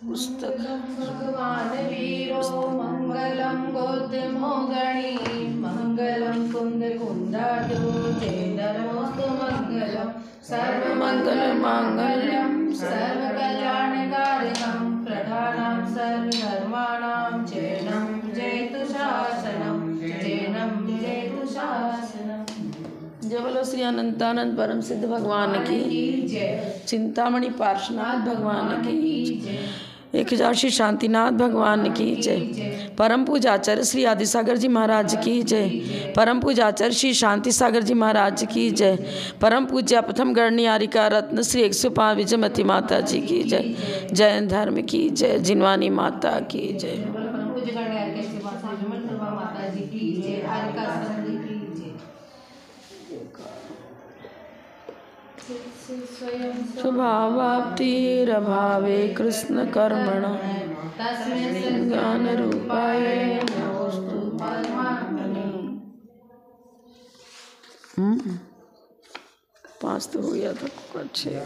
पुस्तक भगवान वीरो मंगलम गोत्मो गणी मंगलम कुंद कुंदादो जयधर्मोस्तु मंगलम सर्वमंगल मांगल्यम सर्वकल्याणकारिणं प्रधानं सर्वधर्माणां जैनं जयतु शासनं जैनं जयतु शासनं। जय बोलो श्री अनंतानंद परम सिद्ध भगवान की जय। चिंतामणि पार्श्वनाथ भगवान की 1000 श्री शांतिनाथ भगवान की जय। परम पूजाचार्य श्री आदिसागर जी महाराज की जय। परम पूजाचार्य श्री शांति सागर जी महाराज की जय। परम पूज्य प्रथम गणनियारिका रत्न श्री 105 विजयमती माता जी की जय। जैन धर्म की जय। जिनवानी माता की जय। स्वभावाप्तिरभावे कृष्ण कर्मण ज्ञान रूपाय नमोस्तु परमात्मने। 5 तो हो गया था, 6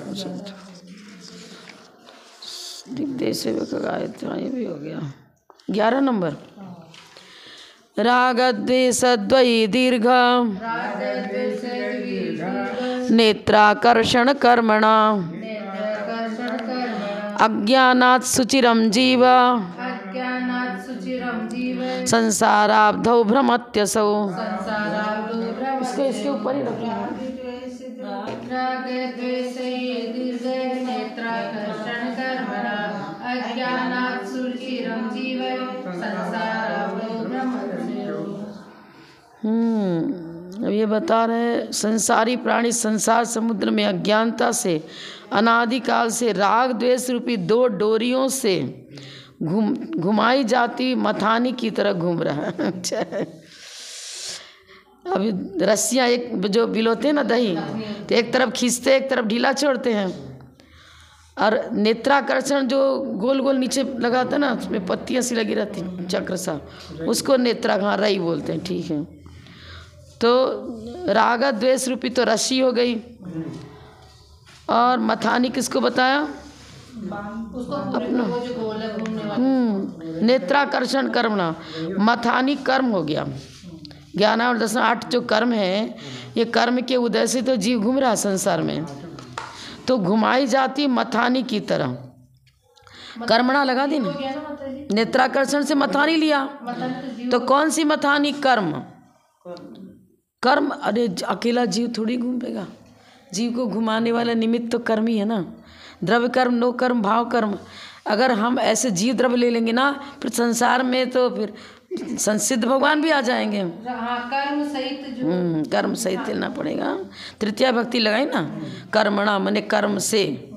दिग्देश सेवक गायत्री ये भी हो गया। 11 नंबर रागद्वेषद्वयी दीर्घ नेत्राकर्षण कर्मणा अज्ञानात् सुचिरं जीव संसाराब्धौ भ्रमत्यसौ। इसके ऊपर ही रखना। अब ये बता रहे संसारी प्राणी संसार समुद्र में अज्ञानता से अनादिकाल से राग द्वेष रूपी 2 डोरियों से घुमाई जाती मथानी की तरह घूम रहा है। अभी रस्सियाँ एक जो बिलोते हैं ना दही, तो एक तरफ खींचते एक तरफ ढीला छोड़ते हैं, और नेत्राकर्षण जो गोल गोल नीचे लगाता ना, उसमें पत्तियाँ सी लगी रहती चक्र सा, उसको नेत्राघारई बोलते हैं। ठीक है, तो राग द्वेष रूपी तो रस्सी हो गई, और मथानी किसको बताया? अपना नेत्राकर्षण कर्मणा। मथानी कर्म हो गया। 11 और 10 8 जो कर्म है, ये कर्म के उदय से तो जीव घूम रहा है संसार में, तो घुमाई जाती मथानी की तरह। कर्मणा लगा दी ना, नेत्राकर्षण से मथानी लिया, तो कौन सी मथानी? कर्म। कर्म, अरे अकेला जीव थोड़ी घूमेगा, जीव को घुमाने वाला निमित्त तो कर्म ही है ना। द्रव्य कर्म, नो कर्म, भाव कर्म। अगर हम ऐसे जीव द्रव्य ले लेंगे ना, फिर संसार में तो फिर संसिद्ध भगवान भी आ जाएंगे। कर्म सहित जो कर्म सहित चलना पड़ेगा। तृतीया भक्ति लगाई ना, कर्मणा मने कर्म से।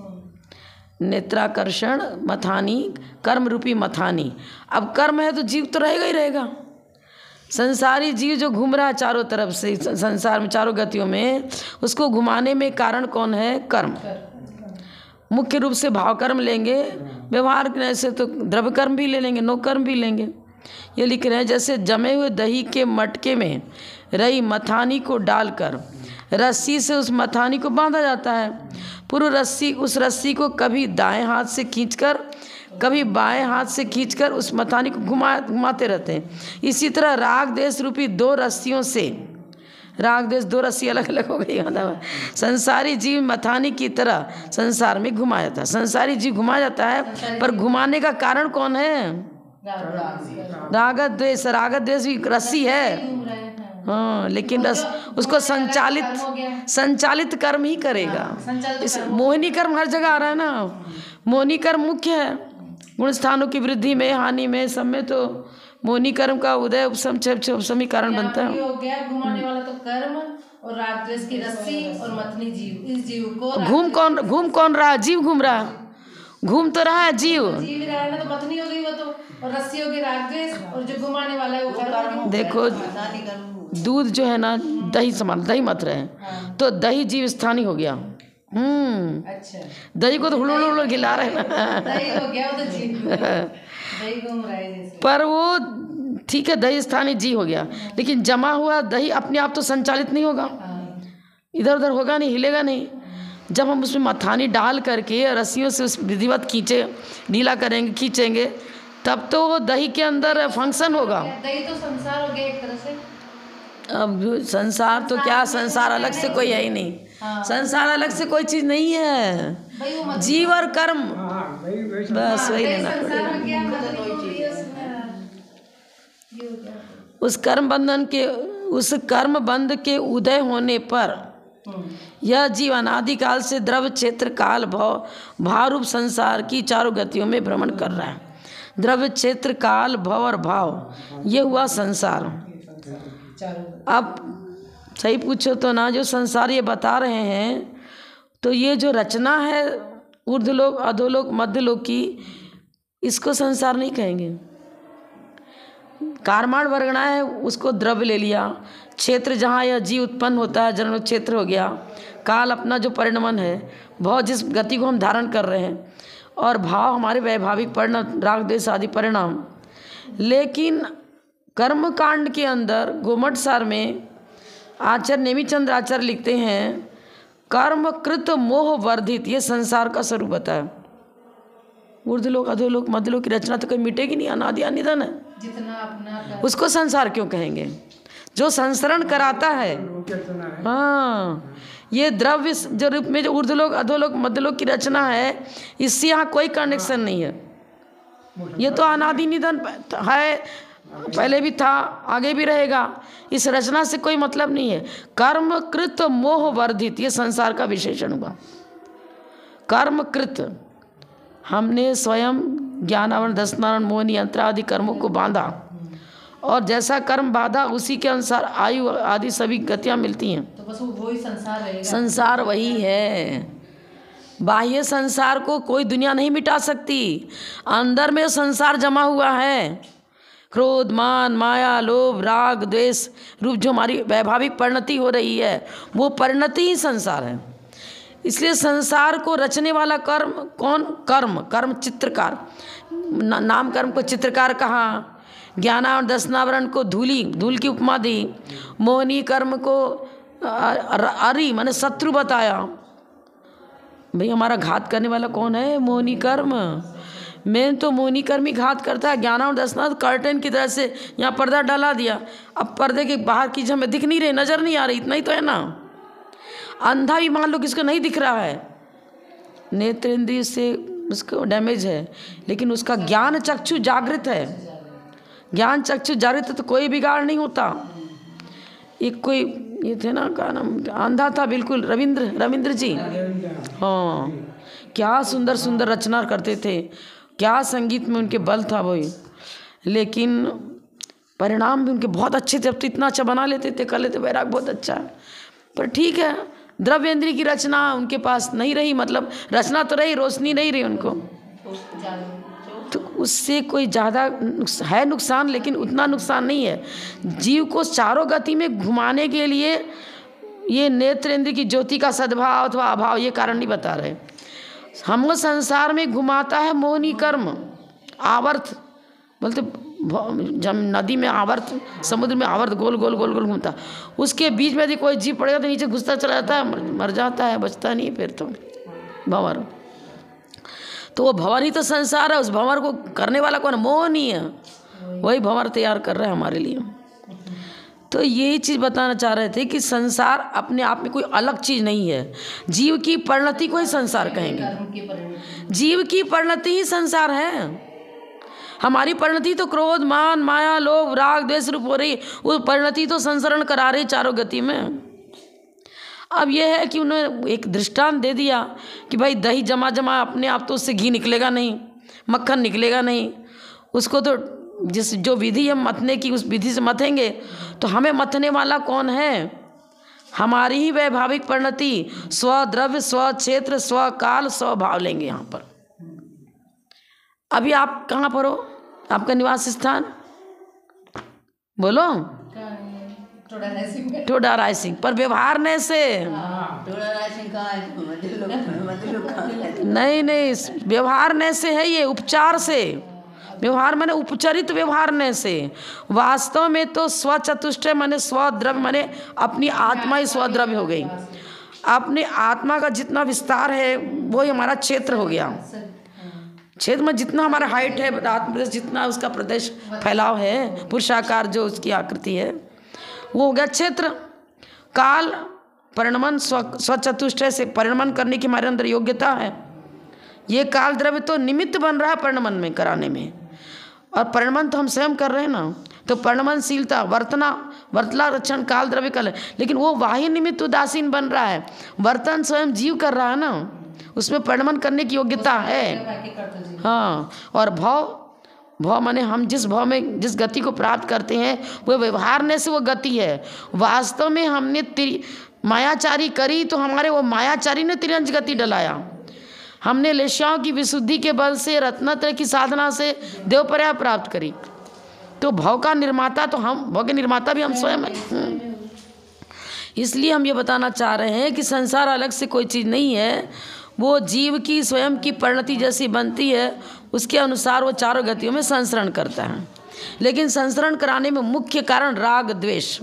नेत्राकर्षण मथानी, कर्म रूपी मथानी। अब कर्म है तो जीव तो रहेगा ही रहेगा। संसारी जीव जो घूम रहा है चारों तरफ से संसार में, चारों गतियों में, उसको घुमाने में कारण कौन है? कर्म। मुख्य रूप से भाव कर्म लेंगे, व्यवहार ऐसे तो द्रव्य कर्म भी ले लेंगे, नो कर्म भी लेंगे। ये लिख रहे हैं, जैसे जमे हुए दही के मटके में रही मथानी को डालकर रस्सी से उस मथानी को बांधा जाता है। पूर्व रस्सी, उस रस्सी को कभी दाएं हाथ से खींचकर कभी बाएं हाथ से खींचकर उस मथानी को घुमाते रहते हैं। इसी तरह राग देश रूपी 2 रस्सियों से, राग देश 2 रस्सी अलग अलग हो गई, संसारी जीव मथानी की तरह संसार में घुमाया जाता है। संसारी जीव घुमाया जाता है, पर घुमाने का कारण कौन है? राग द्वेष। राग द्वेष भी रस्सी है, हाँ, लेकिन उसको संचालित कर्म ही करेगा। इस मोहिनी कर्म हर जगह आ रहा है ना। मोहिनी कर्म मुख्य है, गुण स्थानों की वृद्धि में, हानि में, सब में तो मोहिनी कर्म का उदय उपशम उपशमी कारण बनता है। हो गया घुमाने वाला तो कर्म, और राग द्वेष की रस्सी और मथनी जीव। इस जीव को घूम कौन रहा? जीव घूम रहा, घूम तो रहा है जीव रहा है ना, तो मथनी हो गई वो तो, और रस्सी हो गई राग द्वेष, और जो घुमाने वाला है वो कर्म। देखो दूध जो है ना, दही समान, दही मत रहे, तो दही जीव स्थानीय हो गया। अच्छा, दही को तो हुड़ गिला रहे ना, दही हो गया वो तो जीव, दही घूम रहा है जैसे। पर वो ठीक है, दही स्थानीय जीव हो गया, लेकिन जमा हुआ दही अपने आप तो संचालित नहीं होगा, इधर उधर होगा नहीं, हिलेगा नहीं। जब हम उसमें मथानी डाल करके रस्सियों से उस विधिवत ढीला करेंगे, खींचेंगे, तब तो वो दही के अंदर फंक्शन होगा। दही तो संसार हो गया एक तरह से। अब संसार तो क्या, संसार अलग से कोई है ही नहीं। हाँ। संसार अलग से कोई चीज़ नहीं है, जीव और कर्म, बस वही लेना पड़ेगा। उस कर्म बंध के उदय होने पर यह जीव अनादिकाल से द्रव्य क्षेत्र काल भाव संसार की चारों गतियों में भ्रमण कर रहा है। द्रव्य क्षेत्र काल भव और भाव, ये हुआ संसार। अब सही पूछो तो ना, जो संसार ये बता रहे हैं, तो ये जो रचना है ऊर्ध्वलोक, अधोलोक, मध्यलोक की, इसको संसार नहीं कहेंगे। कारमाण वर्गणा है, उसको द्रव्य ले लिया। क्षेत्र जहाँ यह जीव उत्पन्न होता है, जन्म क्षेत्र हो गया। काल अपना जो परिणमन है, भाव जिस गति को हम धारण कर रहे हैं, और भाव हमारे वैभाविक परिणत राग द्वेष आदि परिणाम। लेकिन कर्म कांड के अंदर गोमठ सार में आचार्य नेमिचंद्र आचार्य लिखते हैं, कर्म कृत मोह वर्धित, ये संसार का स्वरूप बताया। ऊर्ध्वलोक, अधोलोक, मध्यलोक की रचना तो कहीं मिटेगी नहीं, अनादि अनिधन है। जितना अपना उसको संसार क्यों कहेंगे? जो संसरण कराता है। हाँ, ये द्रव्य जो रूप में जो ऊर्ध्वलोक, अधोलोक, मध्यलोक की रचना है, इससे यहाँ कोई कनेक्शन नहीं है। ये तो अनादि निधन है, पहले भी था, आगे भी रहेगा। इस रचना से कोई मतलब नहीं है। कर्म कृत मोह वर्धित, ये संसार का विशेषण हुआ। कर्म कृत, हमने स्वयं ज्ञानावरण, दशनावरण, मोह यंत्र आदि कर्मों को बांधा, और जैसा कर्म बांधा उसी के अनुसार आयु आदि सभी गतियाँ मिलती हैं। तो बस वही संसार रहेगा। संसार वही है। बाह्य संसार को कोई दुनिया नहीं मिटा सकती। अंदर में संसार जमा हुआ है। क्रोध, मान, माया, लोभ, राग, द्वेष रूप जो हमारी वैभाविक परिणति हो रही है, वो परिणति ही संसार है। इसलिए संसार को रचने वाला कर्म कौन? कर्म चित्रकार। नाम कर्म को चित्रकार कहा। ज्ञानावरण, दशनावरण को धूल की उपमा दी। मोहनी कर्म को अरि माने शत्रु बताया। भाई हमारा घात करने वाला कौन है? मोहनी कर्म। मैं तो मोहनी कर्म ही घात करता है। ज्ञानावरण, दशनावरण कर्टन की तरह से यहाँ पर्दा डाला दिया। अब पर्दे के बाहर की चीज़ हमें दिख नहीं रही, नज़र नहीं आ रही, इतना ही तो है ना। अंधा भी मान लो किसको नहीं दिख रहा है, नेत्र इंद्रिय से उसको डैमेज है, लेकिन उसका ज्ञान चक्षु जागृत है। ज्ञान चक्षु जागृत है तो कोई बिगाड़ नहीं होता। एक कोई ये थे ना, क्या नाम, अंधा था बिल्कुल, रविंद्र जी। हाँ, क्या सुंदर सुंदर रचना करते थे, क्या संगीत में उनके बल था वही, लेकिन परिणाम भी उनके बहुत अच्छे थे। अब तो इतना अच्छा बना लेते थे, कर लेते, वैराग बहुत अच्छा है। पर ठीक है, द्रव्येंद्रिय की रचना उनके पास नहीं रही, मतलब रचना तो रही, रोशनी नहीं रही उनको, तो उससे कोई ज़्यादा है नुकसान, लेकिन उतना नुकसान नहीं है। जीव को चारों गति में घुमाने के लिए ये नेत्र इंद्रिय की ज्योति का सद्भाव अथवा अभाव ये कारण नहीं बता रहे। हमको संसार में घुमाता है मोहनी कर्म, आवर्त बोलते, जब नदी में आवर्त, समुद्र में आवर्त गोल गोल गोल गोल घूमता, उसके बीच में यदि कोई जीव पड़ेगा तो नीचे घुसता चला जाता है, मर जाता है, बचता नहीं फिर तो भंवर। तो वो भंवर ही तो संसार है। उस भंवर को करने वाला कौन? मोह नहीं है, वही भंवर तैयार कर रहा है हमारे लिए। तो यही चीज़ बताना चाह रहे थे कि संसार अपने आप में कोई अलग चीज़ नहीं है। जीव की परिणति को ही संसार कहेंगे। जीव की परिणति ही संसार है। हमारी परिणति तो क्रोध, मान, माया, लोभ, राग, द्वेष रूप हो रही, वो परिणति तो संसरण करा रही चारों गति में। अब यह है कि उन्होंने एक दृष्टांत दे दिया कि भाई दही जमा जमा अपने आप तो उससे घी निकलेगा नहीं, मक्खन निकलेगा नहीं, उसको तो जिस जो विधि हम मथने की उस विधि से मथेंगे। तो हमें मथने वाला कौन है? हमारी ही वैभाविक परिणति, स्वद्रव्य, स्वक्षेत्र, स्वकाल, स्वभाव लेंगे यहाँ पर। अभी आप कहाँ पर हो? आपका निवास स्थान बोलो। टोडा रायसिंह। पर व्यवहार ने से नहीं, व्यवहार ने से है ये, उपचार से। व्यवहार माने उपचारित व्यवहार ने से। वास्तव में तो स्वचतुष्टय माने स्वद्रव्य, माने अपनी आत्मा ही स्वद्रव्य हो गई। अपने आत्मा का जितना विस्तार है वो ही हमारा क्षेत्र हो गया। क्षेत्र में जितना हमारा हाइट है, आत्म प्रदेश जितना उसका प्रदेश फैलाव है, पुरुषाकार जो उसकी आकृति है वो हो गया क्षेत्र। काल परिणमन स्वचतुष्टय से परिणमन करने की हमारे अंदर योग्यता है। ये काल द्रव्य तो निमित्त बन रहा है परिणमन में कराने में, और परिणमन तो हम स्वयं कर रहे हैं ना। तो परिणमनशीलता वर्तला रक्षण काल द्रव्य कल है, लेकिन वो बाह्य निमित्त उदासीन बन रहा है, वर्तन स्वयं जीव कर रहा है ना, उसमें परिणमन करने की योग्यता है। हाँ, और भाव माने हम जिस भाव में जिस गति को प्राप्त करते हैं वो व्यवहारने से वो गति है। वास्तव में हमने मायाचारी करी तो हमारे वो मायाचारी ने तिरंज गति डलाया। हमने लेशाओं की विशुद्धि के बल से रत्नत्रय की साधना से देवपर्या प्राप्त करी। तो भाव का निर्माता तो हम, भाव के निर्माता भी हम स्वयं हैं। इसलिए हम ये बताना चाह रहे हैं कि संसार अलग से कोई चीज़ नहीं है, वो जीव की स्वयं की परिणति जैसी बनती है उसके अनुसार वो चारों गतियों में संसरण करता है। लेकिन संसरण कराने में मुख्य कारण राग द्वेष,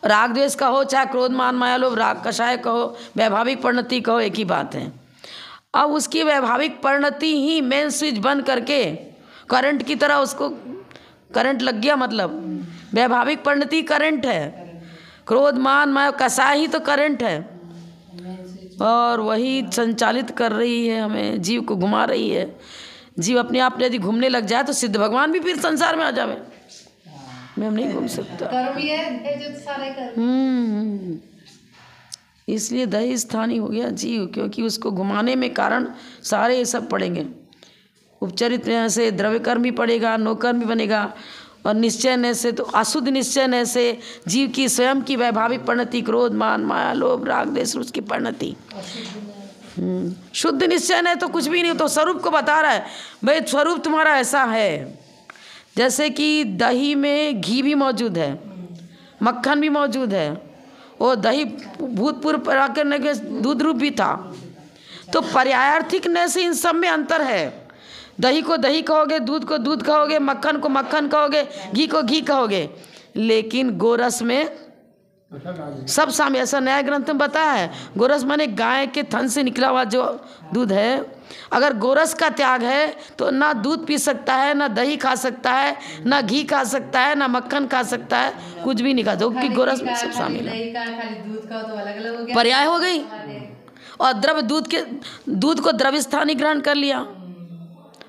राग द्वेष का हो, चाहे क्रोध मान माया लोभ राग कषाय कहो, वैभाविक परिणति कहो, एक ही बात है। अब उसकी वैभाविक परिणति ही मेन स्विच बन करके करंट की तरह उसको करंट लग गया, मतलब वैभाविक परिणति करंट है, क्रोध मान माया कषाय ही तो करंट है, और वही संचालित कर रही है हमें, जीव को घुमा रही है। जीव अपने आप यदि घूमने लग जाए तो सिद्ध भगवान भी फिर संसार में आ जावे, मैं हम नहीं घूम सकता। कर्म ही है जो सारे कर्म। इसलिए दही स्थानी हो गया जीव, क्योंकि उसको घुमाने में कारण सारे ये सब पड़ेंगे। उपचरित से द्रव्य कर्म भी पड़ेगा, नौकर्म भी बनेगा, और निश्चय से तो अशुद्ध निश्चय से जीव की स्वयं की वैभाविक परिणति, क्रोध मान माया लोभ राग द्वेष उसकी परिणति। शुद्ध निश्चय है तो कुछ भी नहीं, तो स्वरूप को बता रहा है, भाई स्वरूप तुम्हारा ऐसा है। जैसे कि दही में घी भी मौजूद है, मक्खन भी मौजूद है, और दही भूतपूर्व पराकरण के दूध रूप भी था, तो पर्यायार्थिकने से इन सब में अंतर है। दही को दही कहोगे, दूध को दूध कहोगे, मक्खन को मक्खन कहोगे, घी को घी कहोगे, लेकिन गोरस में सब सामने, ऐसा न्याय ग्रंथ में बताया है। गोरस माने गाय के थन से निकला हुआ जो दूध है, अगर गोरस का त्याग है तो ना दूध पी सकता है, ना दही खा सकता है, ना घी खा सकता है, ना मक्खन खा सकता है, कुछ भी नहीं खा, क्योंकि गोरस में सब शामिल है। पर्याय हो गई, और द्रव्य दूध को द्रव्य स्थानी ग्रहण कर लिया,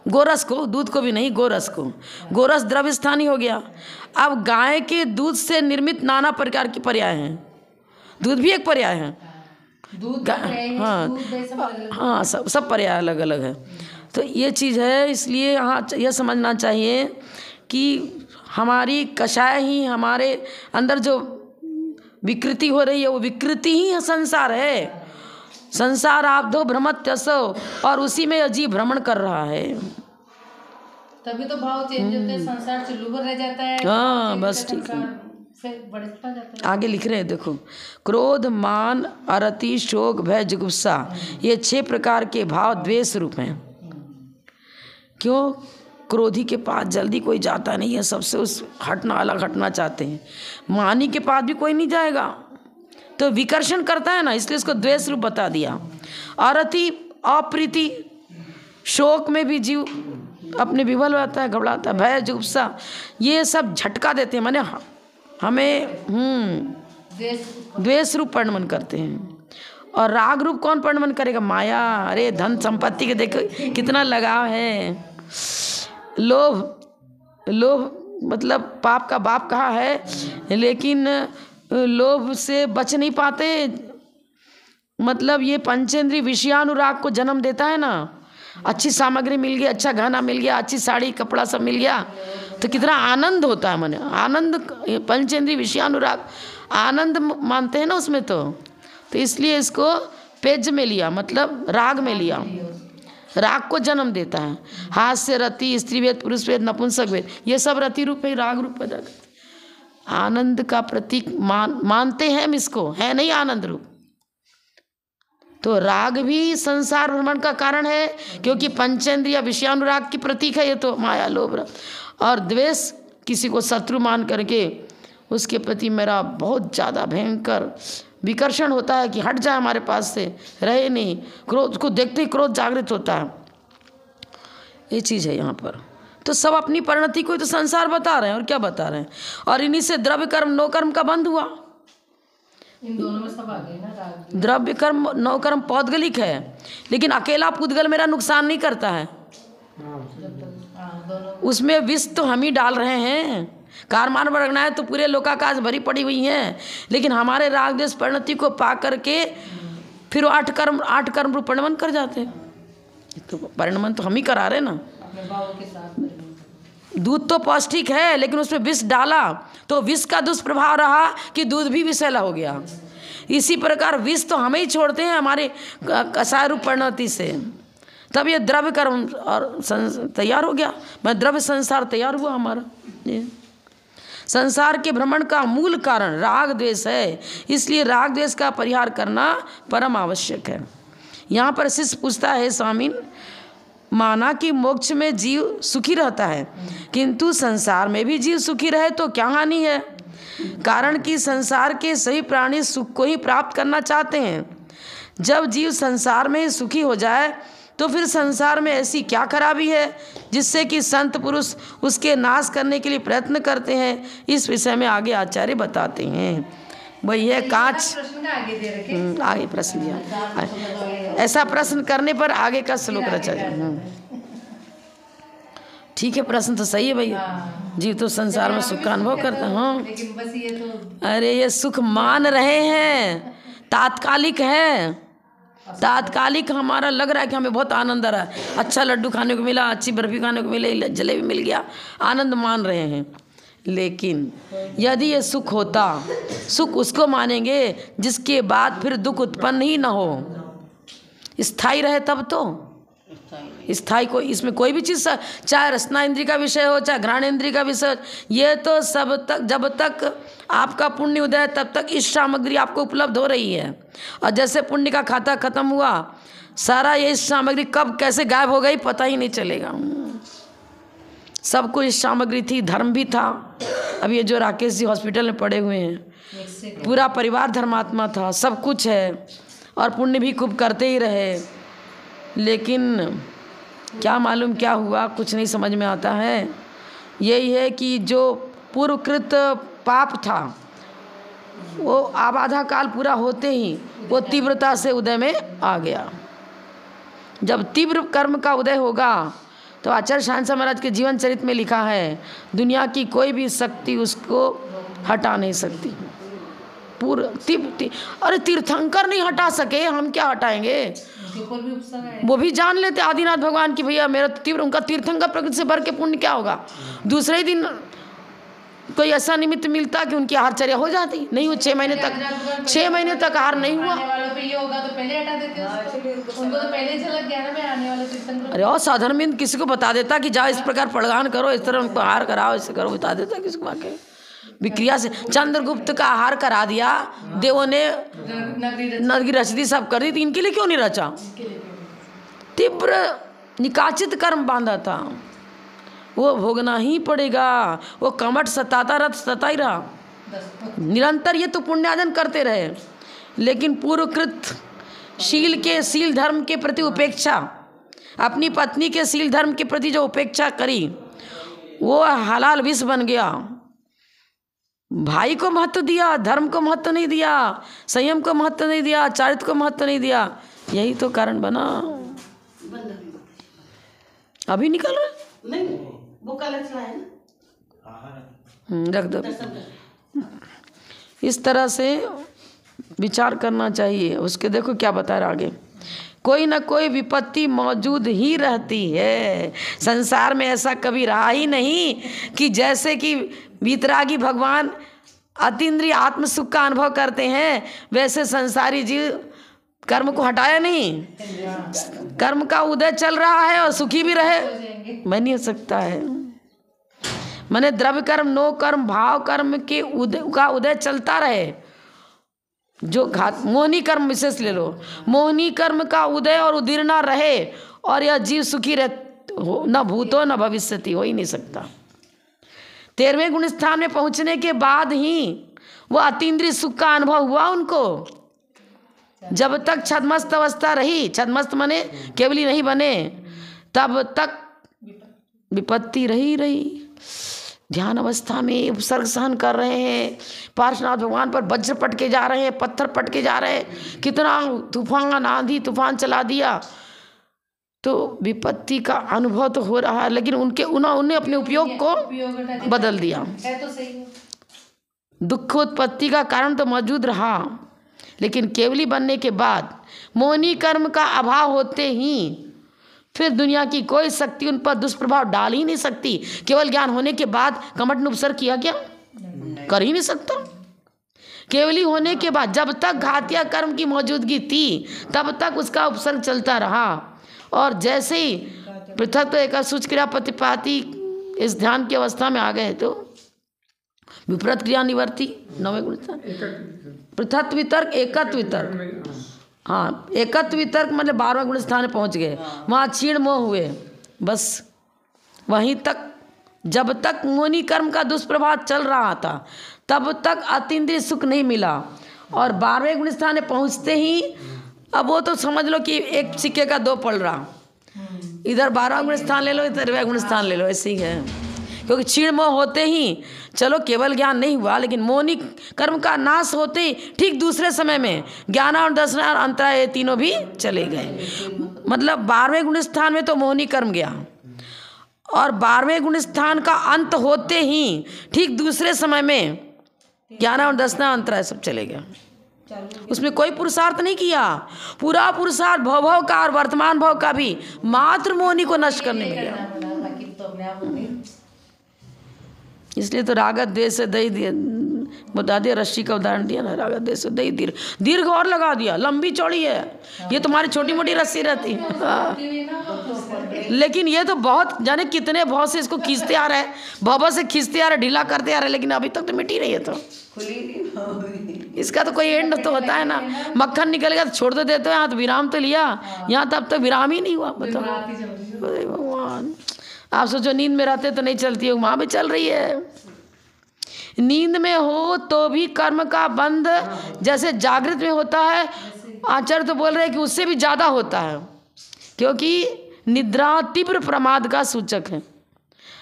गोरस को, दूध को भी नहीं, गोरस को, गोरस द्रव्य स्थानी हो गया। अब गाय के दूध से निर्मित नाना प्रकार की पर्याय हैं, दूध भी एक पर्याय है, हाँ सब पर्याय अलग अलग है। तो ये चीज़ है, इसलिए यहाँ यह समझना चाहिए कि हमारी कषाय ही हमारे अंदर जो विकृति हो रही है वो विकृति ही संसार है। संसार आप दो भ्रमत्यसो, और उसी में अजीब भ्रमण कर रहा है, तभी तो भाव चेंज होते हैं, संसार से लुभर रह जाता है। हाँ बस ठीक है, आगे लिख रहे हैं देखो, क्रोध मान अरति शोक भय जुगुप्सा, ये 6 प्रकार के भाव द्वेष रूप हैं। क्यों? क्रोधी के पास जल्दी कोई जाता नहीं है, सबसे उस हटना अलग हटना चाहते हैं। मानी के पास भी कोई नहीं जाएगा, तो विकर्षण करता है ना, इसलिए इसको द्वेष रूप बता दिया। अरति अप्रीति, शोक में भी जीव अपने विवल रहता है, घबराता है, भय जुगुप्सा, ये सब झटका देते हैं, माने हमें द्वेष रूप परिणमन करते हैं। और राग रूप कौन परिणमन करेगा? माया। अरे धन संपत्ति के देखो कितना लगाव है। लोभ मतलब पाप का बाप कहा है, लेकिन लोभ से बच नहीं पाते। मतलब ये पंचेंद्रिय विषयानुराग को जन्म देता है ना। अच्छी सामग्री मिल गई, अच्छा गहना मिल गया, अच्छी साड़ी कपड़ा सब मिल गया तो कितना आनंद होता है। मन आनंद, पंचेंद्रिय विषयानुराग आनंद मानते हैं ना उसमें। तो इसलिए इसको पेज में लिया, मतलब राग में लिया, राग को जन्म देता है। हास्य रति, स्त्री वेद, पुरुष वेद, नपुंसक वेद, ये सब रति रूप है, राग रूप पैदा करते। आनंद का प्रतीक मानते हैं हम इसको, है नहीं आनंद रूप। तो राग भी संसार भ्रमण का कारण है, क्योंकि पंचेंद्रिय विषयानुराग की प्रतीक है ये तो, माया लोभ। और द्वेष किसी को शत्रु मान करके उसके प्रति मेरा बहुत ज़्यादा भयंकर विकर्षण होता है कि हट जाए हमारे पास से, रहे नहीं। क्रोध को देखते ही क्रोध जागृत होता है, ये चीज़ है यहाँ पर। तो सब अपनी परिणति को तो संसार बता रहे हैं, और क्या बता रहे हैं। और इन्हीं से द्रव्य कर्म नौ कर्म का बंध हुआ। इन दोनों में सब आ गए ना, राग द्रव्य कर्म नौ कर्म पौद्गलिक है, लेकिन अकेला पुद्गल मेरा नुकसान नहीं करता है। दोनों उसमें विष तो हम ही डाल रहे हैं। कारमान वर्गना है तो पूरे लोकाकाश भरी पड़ी हुई हैं, लेकिन हमारे राग देश परिणति को पा करके फिर 8 कर्म रूप परिणमन कर जाते हैं। तो परिणमन तो हम ही करा रहे ना। अपने भावों के साथ दूध तो पौष्टिक है, लेकिन उसमें विष डाला तो विष का दुष्प्रभाव रहा कि दूध भी विषैला हो गया। इसी प्रकार विष तो हमें ही छोड़ते हैं हमारे कषाय रूप परिणति से। तब ये द्रव्य कर्म और तैयार हो गया, मैं द्रव्य संसार तैयार हुआ हमारा। ये संसार के भ्रमण का मूल कारण राग द्वेष है, इसलिए राग द्वेष का परिहार करना परम आवश्यक है। यहाँ पर शिष्य पूछता है, स्वामी माना कि मोक्ष में जीव सुखी रहता है, किंतु संसार में भी जीव सुखी रहे तो क्या हानि है? कारण कि संसार के सभी प्राणी सुख को ही प्राप्त करना चाहते हैं। जब जीव संसार में सुखी हो जाए तो फिर संसार में ऐसी क्या खराबी है जिससे कि संत पुरुष उसके नाश करने के लिए प्रयत्न करते हैं? इस विषय में आगे आचार्य बताते हैं। वही है कांच। प्रश्न का आगे दे रखे, आगे प्रश्न दिया, ऐसा प्रश्न करने पर आगे का श्लोक रचा जाए। ठीक है, प्रश्न तो सही है भाई। जीव तो संसार में सुख का अनुभव करता है। हाँ, लेकिन बस ये तो अरे ये सुख मान रहे हैं, तात्कालिक है। तात्कालिक हमारा लग रहा है कि हमें बहुत आनंद आ रहा है, अच्छा लड्डू खाने को मिला, अच्छी बर्फी खाने को मिली, जलेबी मिल गया, आनंद मान रहे हैं। लेकिन यदि ये सुख होता, सुख उसको मानेंगे जिसके बाद फिर दुख उत्पन्न ही ना हो, स्थायी रहे तब तो। स्थायी को इसमें कोई भी चीज़, चाहे रसना इंद्रिय का विषय हो, चाहे घ्राण इंद्रिय का विषय, ये तो सब तक जब तक आपका पुण्य उदय है तब तक इस सामग्री आपको उपलब्ध हो रही है। और जैसे पुण्य का खाता खत्म हुआ, सारा ये इस सामग्री कब कैसे गायब हो गई पता ही नहीं चलेगा। सब कुछ इस सामग्री थी, धर्म भी था। अब ये जो राकेश जी हॉस्पिटल में पड़े हुए हैं, पूरा परिवार धर्मात्मा था, सब कुछ है, और पुण्य भी खूब करते ही रहे। लेकिन क्या मालूम क्या हुआ, कुछ नहीं समझ में आता है। यही है कि जो पूर्वकृत पाप था वो आबाधा काल पूरा होते ही वो तीव्रता से उदय में आ गया। जब तीव्र कर्म का उदय होगा तो आचार्य शांसा महाराज के जीवन चरित्र में लिखा है, दुनिया की कोई भी शक्ति उसको हटा नहीं सकती। अरे तीर्थंकर नहीं हटा सके, हम क्या हटाएंगे? वो भी जान लेते आदिनाथ भगवान की भैया मेरा तीव्र, उनका तीर्थंकर प्रकृति से भर के पुण्य क्या होगा। दूसरे ही दिन कोई ऐसा निमित्त मिलता कि उनकी आहारचर्या हो जाती, नहीं हो 6 महीने तक, 6 महीने तक आहार नहीं हुआ। आने वालों पे ये होगा तो पहले हटा देते उनको तो पहले झलक गया ना, मैं आने वाले तीर्थंकर। अरे और साधारण में किसी को बता देता कि जाओ इस प्रकार पड़गान करो, इस तरह उनको आहार कराओ, ऐसे करो, बता देता किसी को आके। विक्रिया से चंद्रगुप्त का आहार करा दिया देवों ने, नगरी रच दी, सब कर दी, तो इनके लिए क्यों नहीं रचा? तीव्र निकाचित कर्म बांधा था, वो भोगना ही पड़ेगा। वो कमठ सताता रथ सता ही रहा निरंतर। ये तो पुण्यार्जन करते रहे, लेकिन पूर्वकृत शील धर्म के प्रति उपेक्षा, अपनी पत्नी के शील धर्म के प्रति जो उपेक्षा करी वो हलाल विष बन गया। भाई को महत्व दिया, धर्म को महत्व नहीं दिया, संयम को महत्व नहीं दिया, चारित्र को महत्व नहीं दिया। यही तो कारण बना। अभी निकल रहा नहीं, वो कल है ना, रख दो। इस तरह से विचार करना चाहिए। उसके देखो क्या बता रहा आगे, कोई ना कोई विपत्ति मौजूद ही रहती है। संसार में ऐसा कभी रहा ही नहीं कि जैसे कि वीतरागी भगवान अतीन्द्रिय आत्म सुख का अनुभव करते हैं, वैसे संसारी जीव कर्म को हटाया नहीं, कर्म का उदय चल रहा है और सुखी भी रहे, मैं नहीं हो सकता है। मैंने द्रव्य कर्म, नो कर्म, भाव कर्म के उदय चलता रहे। जो मोहनी कर्म विशेष ले लो, मोहनी कर्म का उदय और उदीर्णा रहे, और यह जीव सुखी रहे, न भूतो न भविष्यति, हो ही नहीं सकता। 13वें गुण स्थान में पहुंचने के बाद ही वो अतीन्द्रिय सुख का अनुभव हुआ उनको। जब तक छद्मस्त अवस्था रही, छद्मस्त माने केवली नहीं बने, तब तक विपत्ति रही। ध्यान अवस्था में उपसर्ग सहन कर रहे हैं, पार्श्वनाथ भगवान पर वज्र पटके जा रहे हैं, पत्थर पटके जा रहे हैं, कितना तूफान आंधी तूफान चला दिया, तो विपत्ति का अनुभव तो हो रहा है, लेकिन उन्होंने अपने उपयोग को बदल दिया। है तो सही है। दुखोत्पत्ति का कारण तो मौजूद रहा, लेकिन केवली बनने के बाद मोहिनी कर्म का अभाव होते ही फिर दुनिया की कोई शक्ति उन पर दुष्प्रभाव डाल ही नहीं सकती। केवल ज्ञान होने के बाद कमठ ने उपसर्ग किया क्या? कर ही नहीं सकता। केवली होने के बाद जब तक घातिया कर्म की मौजूदगी थी तब तक उसका उपसर्ग चलता रहा, और जैसे ही पृथक तो एक सूच क्रिया प्रतिपाती इस ध्यान की अवस्था में आ गए तो विपरीत क्रिया निवर्ती नवे गुण पृथक वितर्क एकत्व वितर्क, हाँ एकत्व वितर्क मतलब 12वें गुण स्थान में पहुँच गए, वहाँ क्षीण मोह हुए, बस वहीं तक। जब तक मोहिनी कर्म का दुष्प्रभाव चल रहा था तब तक अतीन्द्रिय सुख नहीं मिला, और 12वें गुण स्थान में पहुँचते ही अब वो तो समझ लो कि एक सिक्के का दो पल रहा, इधर 12वां गुण स्थान ले लो, इधर 13वां गुण स्थान ले लो, ऐसे ही है। क्योंकि क्षीण मोह होते ही चलो केवल ज्ञान नहीं हुआ, लेकिन मोहिनी कर्म का नाश होते ही ठीक दूसरे समय में ज्ञान और दर्शन और अंतराय ये तीनों भी चले गए। मतलब 12वें गुण स्थान में तो मोहिनी कर्म गया, और 12वें गुण स्थान का अंत होते ही ठीक दूसरे समय में ज्ञान और दर्शन और अंतराय सब चले गए। उसमें कोई पुरुषार्थ नहीं किया, पूरा पुरुषार्थ भव का और वर्तमान भाव का भी मात्र मोहिनी को नष्ट करने में गया। इसलिए तो रागत द्वेष से दही बता दिया, रस्सी का उदाहरण दिया ना, रागत द्वेष से दही दीर्घ और लगा दिया, लंबी चौड़ी है, ये तुम्हारी छोटी मोटी रस्सी रहती है। लेकिन ये तो बहुत जाने कितने भाव से इसको खींचते आ रहे हैं, भव से खींचते आ रहे, ढीला करते आ रहे, लेकिन अभी तक तो मिटी नहीं है। तो इसका तो कोई एंड तो होता है ना, मक्खन निकलेगा तो छोड़ तो देते हो, यहाँ तो विराम तो लिया, यहाँ तब तो विराम ही नहीं हुआ। बताओ भगवान, आप सोचो नींद में रहते तो नहीं चलती है, वहाँ भी चल रही है। नींद में हो तो भी कर्म का बंध जैसे जागृत में होता है, आचार्य तो बोल रहे हैं कि उससे भी ज़्यादा होता है, क्योंकि निद्रा तीव्र प्रमाद का सूचक है।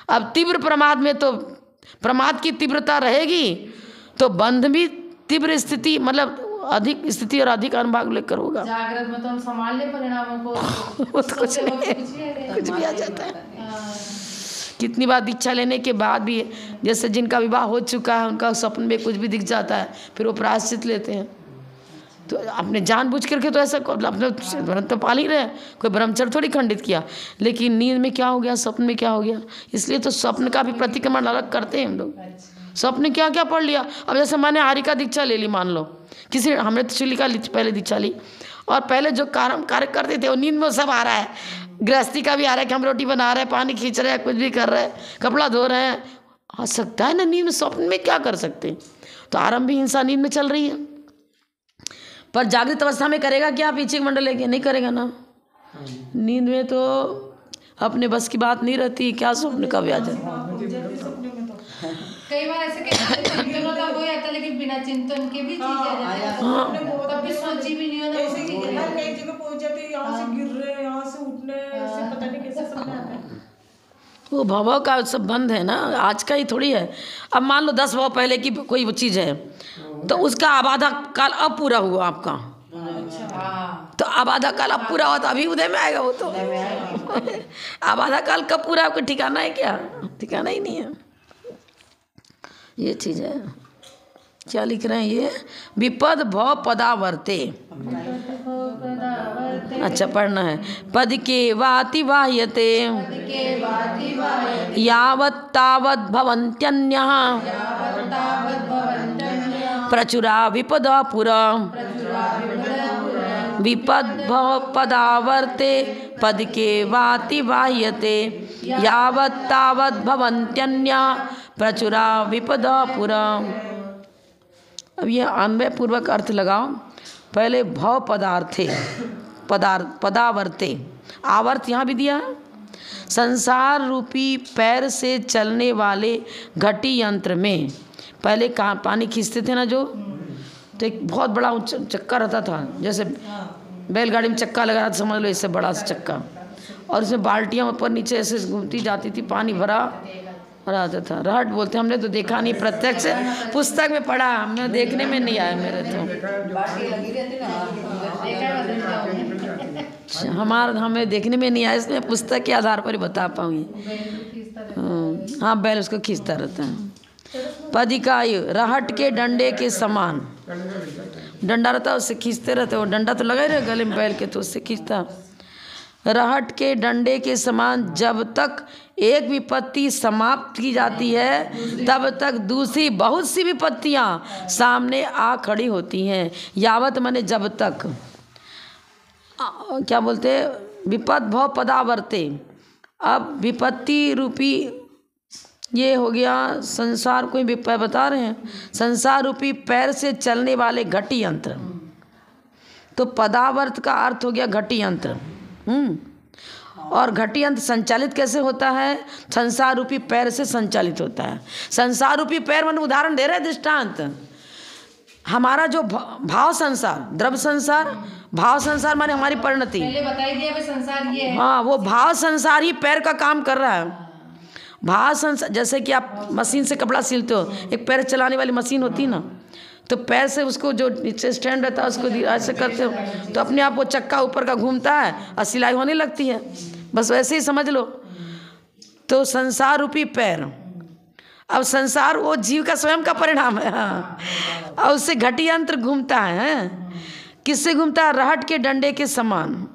अब तीव्र प्रमाद में तो प्रमाद की तीव्रता रहेगी तो बंध भी तीव्र स्थिति, मतलब अधिक स्थिति और अधिक अनुभाग लेकर होगा। जागृत में तो हम संभाल ले परिणामों को, वो तो कुछ नहीं, कुछ भी आ जाता है। कितनी बार दीक्षा लेने के बाद भी, जैसे जिनका विवाह हो चुका है उनका स्वप्न में कुछ भी दिख जाता है, फिर वो प्रायश्चित लेते हैं। तो अपने जानबूझ करके तो ऐसा अपने तो पाल ही रहे, कोई ब्रह्मचर्य थोड़ी खंडित किया, लेकिन नींद में क्या हो गया, स्वप्न में क्या हो गया, इसलिए तो स्वप्न का भी प्रतिक्रमण अलग करते हैं हम लोग। स्वप्न क्या क्या पढ़ लिया। अब जैसे मैंने आर्य का दीक्षा ले ली, मान लो किसी, हमने तो चुली का पहले दीक्षा ली, और पहले जो कार्य करते थे वो नींद में सब आ रहा है, गृहस्थी का भी आ रहा है कि हम रोटी बना रहे हैं, पानी खींच रहे हैं, कुछ भी कर रहे हैं, कपड़ा धो रहे हैं, आ सकता है ना नींद में। स्वप्न में क्या कर सकते हैं? तो आरंभ भी हिंसा नींद में चल रही है, पर जागृत अवस्था में करेगा क्या? पीछे मंडल लेके नहीं करेगा ना। नींद में तो अपने बस की बात नहीं रहती, क्या स्वप्न का ब्याज है। कई बार ऐसे चिंतन होता हो जाता है, लेकिन बिना चिंतन के भी चीजें आ जाती है, कभी सोची भी नहीं होता। ऐसे ही नई जगह पहुंच जाते हैं, यहाँ से गिर रहे हैं, यहाँ से उठने, ऐसे पता नहीं कैसे समझ आता है। वो भव का सब बंद है ना, आज का ही थोड़ी है। अब मान लो 10 भाव पहले की कोई चीज़ है तो उसका आबादा काल अब पूरा हुआ आपका, तो आबादा काल अब पूरा हुआ तो अभी उदय में आएगा वो तो। आबादा काल कब पूरा आपका ठिकाना है क्या? ठिकाना ही नहीं है। ये चीज़ है। क्या लिख रहे हैं ये? विपद भव पदावर्ते, अच्छा पढ़ना है। पद के वाति वाह्यते यावत् तावत् भवन्त्यन्यः प्रचुरा विपदा पुरा। विपद भव पदावर्ते पद के वाति वाह्यते यावत् तावत् भवन्त्यन्यः प्रचुरा विपदा पुरा। अब ये अन्वय पूर्वक अर्थ लगाओ। पहले भव पदार्थे, पदावर्ते, आवर्त यहाँ भी दिया है। संसार रूपी पैर से चलने वाले घटी यंत्र में पहले कहाँ पानी खींचते थे ना जो, तो एक बहुत बड़ा चक्का रहता था, जैसे बैलगाड़ी में चक्का लगा था, समझ लो इससे बड़ा सा चक्का, और इसमें बाल्टियाँ ऊपर नीचे ऐसे घूमती जाती थी, पानी भरा आता था। रहट बोलते, हमने तो देखा नहीं प्रत्यक्ष, पुस्तक में पढ़ा, हमने देखने में नहीं आया मेरे तो। हमें देखने में नहीं आया, इसमें पुस्तक के आधार पर ही बता पाऊँगी। हाँ, बैल उसको खींचता रहता है। पदिकायु, रहट के डंडे के समान, डंडा रहता है उससे खींचते रहते, वो डंडा तो लगा ही रहे गले में बैल के, तो उससे खींचता। रहट के डंडे के समान जब तक एक विपत्ति समाप्त की जाती है तब तक दूसरी बहुत सी विपत्तियां सामने आ खड़ी होती हैं। यावत माने जब तक, क्या बोलते, विपद भव पदावर्ते। अब विपत्ति रूपी ये हो गया संसार को ही बता रहे हैं, संसार रूपी पैर से चलने वाले घटी यंत्र। तो पदावर्त का अर्थ हो गया घटी यंत्र। और घटी यंत्र संचालित कैसे होता है? संसार रूपी पैर से संचालित होता है। संसार रूपी पैर मैंने उदाहरण दे रहे हैं, दृष्टांत। हमारा जो भाव संसार, द्रव्य संसार, भाव संसार माने हमारी परिणति, पहले बताई दिया भाई संसार ये है। हाँ, वो भाव संसार ही पैर का काम कर रहा है। भाव संसार, जैसे कि आप मशीन से कपड़ा सिलते हो, एक पैर चलाने वाली मशीन होती है ना, तो पैर से उसको जो नीचे स्टैंड रहता है उसको ऐसे करते हो तो अपने आप वो चक्का ऊपर का घूमता है और सिलाई होने लगती है। बस वैसे ही समझ लो। तो संसार रूपी पैर, अब संसार वो जीव का स्वयं का परिणाम है। हाँ, और उससे घटी यंत्र घूमता है। किससे घूमता है? रहट के डंडे के समान।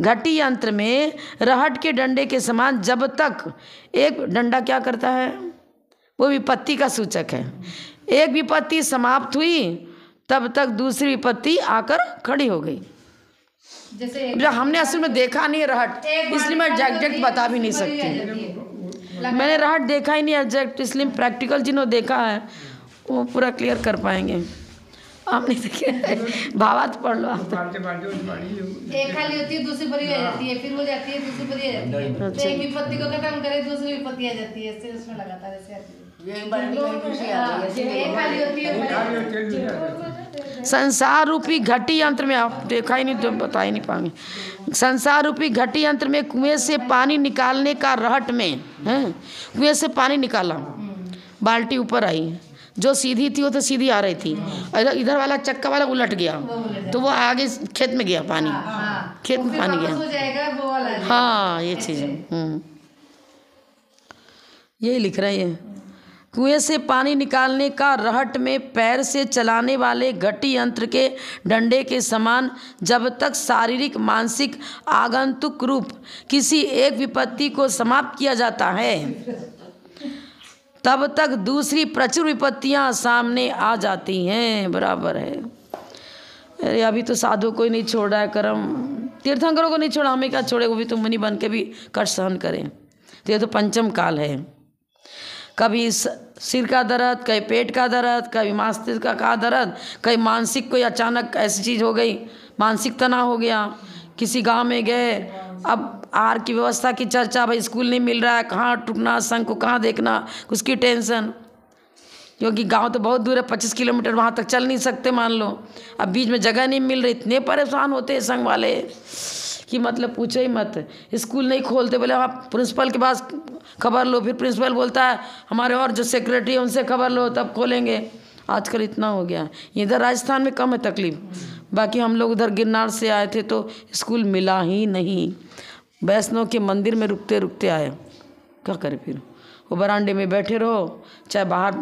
घटी यंत्र में रहट के डंडे के समान जब तक एक डंडा क्या करता है, वो विपत्ति का सूचक है। एक विपत्ति समाप्त हुई तब तक दूसरी विपत्ति आकर खड़ी हो गई। जैसे हमने असल में देखा नहीं है रहट, इसलिए मैं एग्जैक्ट बता भी नहीं सकती। मैंने रहट देखा ही नहीं एग्जैक्ट, इसलिए प्रैक्टिकल जिन्होंने देखा है वो पूरा क्लियर कर पाएंगे। आपने देखे भावार्थ पढ़ लो आप। एक खाली होती है, दूसरी बड़ी हो जाती है, फिर हो जाती है, दूसरी बड़ी हो जाती है। तो एक विपत्ति को खत्म करे, दूसरी विपत्ति आ जाती है, इससे उसमें लगातार ऐसे आती है। संसार रूपी घटी यंत्र में, आप देखा ही नहीं तो बता ही नहीं पाएंगे। संसार रूपी घटी यंत्र में कुएं से पानी निकालने का रहट में, कुएं से पानी निकाला, बाल्टी ऊपर आई, जो सीधी थी वो तो सीधी आ रही थी, इधर वाला चक्का वाला उलट गया, तो वो आगे खेत में गया पानी, खेत में पानी गया। हाँ, ये चीज़ यही लिख रहे हैं। कुएं से पानी निकालने का रहट में पैर से चलाने वाले घटी यंत्र के डंडे के समान जब तक शारीरिक मानसिक आगंतुक रूप किसी एक विपत्ति को समाप्त किया जाता है तब तक दूसरी प्रचुर विपत्तियां सामने आ जाती हैं। बराबर है। अरे अभी तो साधु कोई नहीं छोड़ रहा है, कर्म तीर्थंकरों को नहीं छोड़ा, हमें क्या छोड़े, वो भी तो मुनि बन के भी कष्ट सहन करें। तो ये तो पंचम काल है। कभी सिर का दर्द, कभी पेट का दर्द, कभी मस्तिष्क का दर्द, कभी मानसिक कोई अचानक ऐसी चीज़ हो गई, मानसिक तनाव हो गया। किसी गांव में गए, अब आहार की व्यवस्था की चर्चा, भाई स्कूल नहीं मिल रहा है, कहाँ टूटना, संघ को कहाँ देखना, उसकी टेंशन, क्योंकि गांव तो बहुत दूर है, 25 किलोमीटर, वहाँ तक चल नहीं सकते मान लो। अब बीच में जगह नहीं मिल रही, इतने परेशान होते हैं संघ वाले कि मतलब पूछो ही मत। स्कूल नहीं खोलते, बोले आप प्रिंसिपल के पास खबर लो, फिर प्रिंसिपल बोलता है हमारे और जो सेक्रेटरी है उनसे खबर लो तब खोलेंगे। आजकल इतना हो गया। इधर राजस्थान में कम है तकलीफ, बाकी हम लोग उधर गिरनार से आए थे तो स्कूल मिला ही नहीं। वैष्णव के मंदिर में रुकते रुकते आए, क्या करें फिर, वो बरामदे में बैठे रहो, चाहे बाहर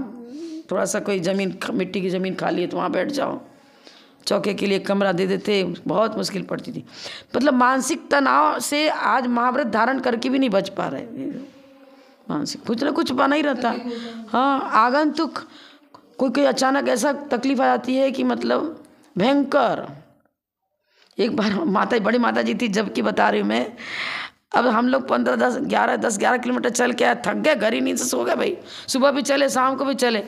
थोड़ा सा कोई ज़मीन मिट्टी की ज़मीन खाली है तो वहाँ बैठ जाओ, चौके के लिए कमरा दे देते, बहुत मुश्किल पड़ती थी। मतलब मानसिक तनाव से आज महाव्रत धारण करके भी नहीं बच पा रहे। मानसिक कुछ ना कुछ बना ही रहता। हाँ, आगंतुक कोई अचानक ऐसा तकलीफ आ जाती है कि मतलब भयंकर। एक बार बड़ी माता जी थी जब की बता रही हूँ मैं, अब हम लोग 10-11 किलोमीटर चल के आए, थक गए, घर ही नींद से सो गए भाई। सुबह भी चले, शाम को भी चले,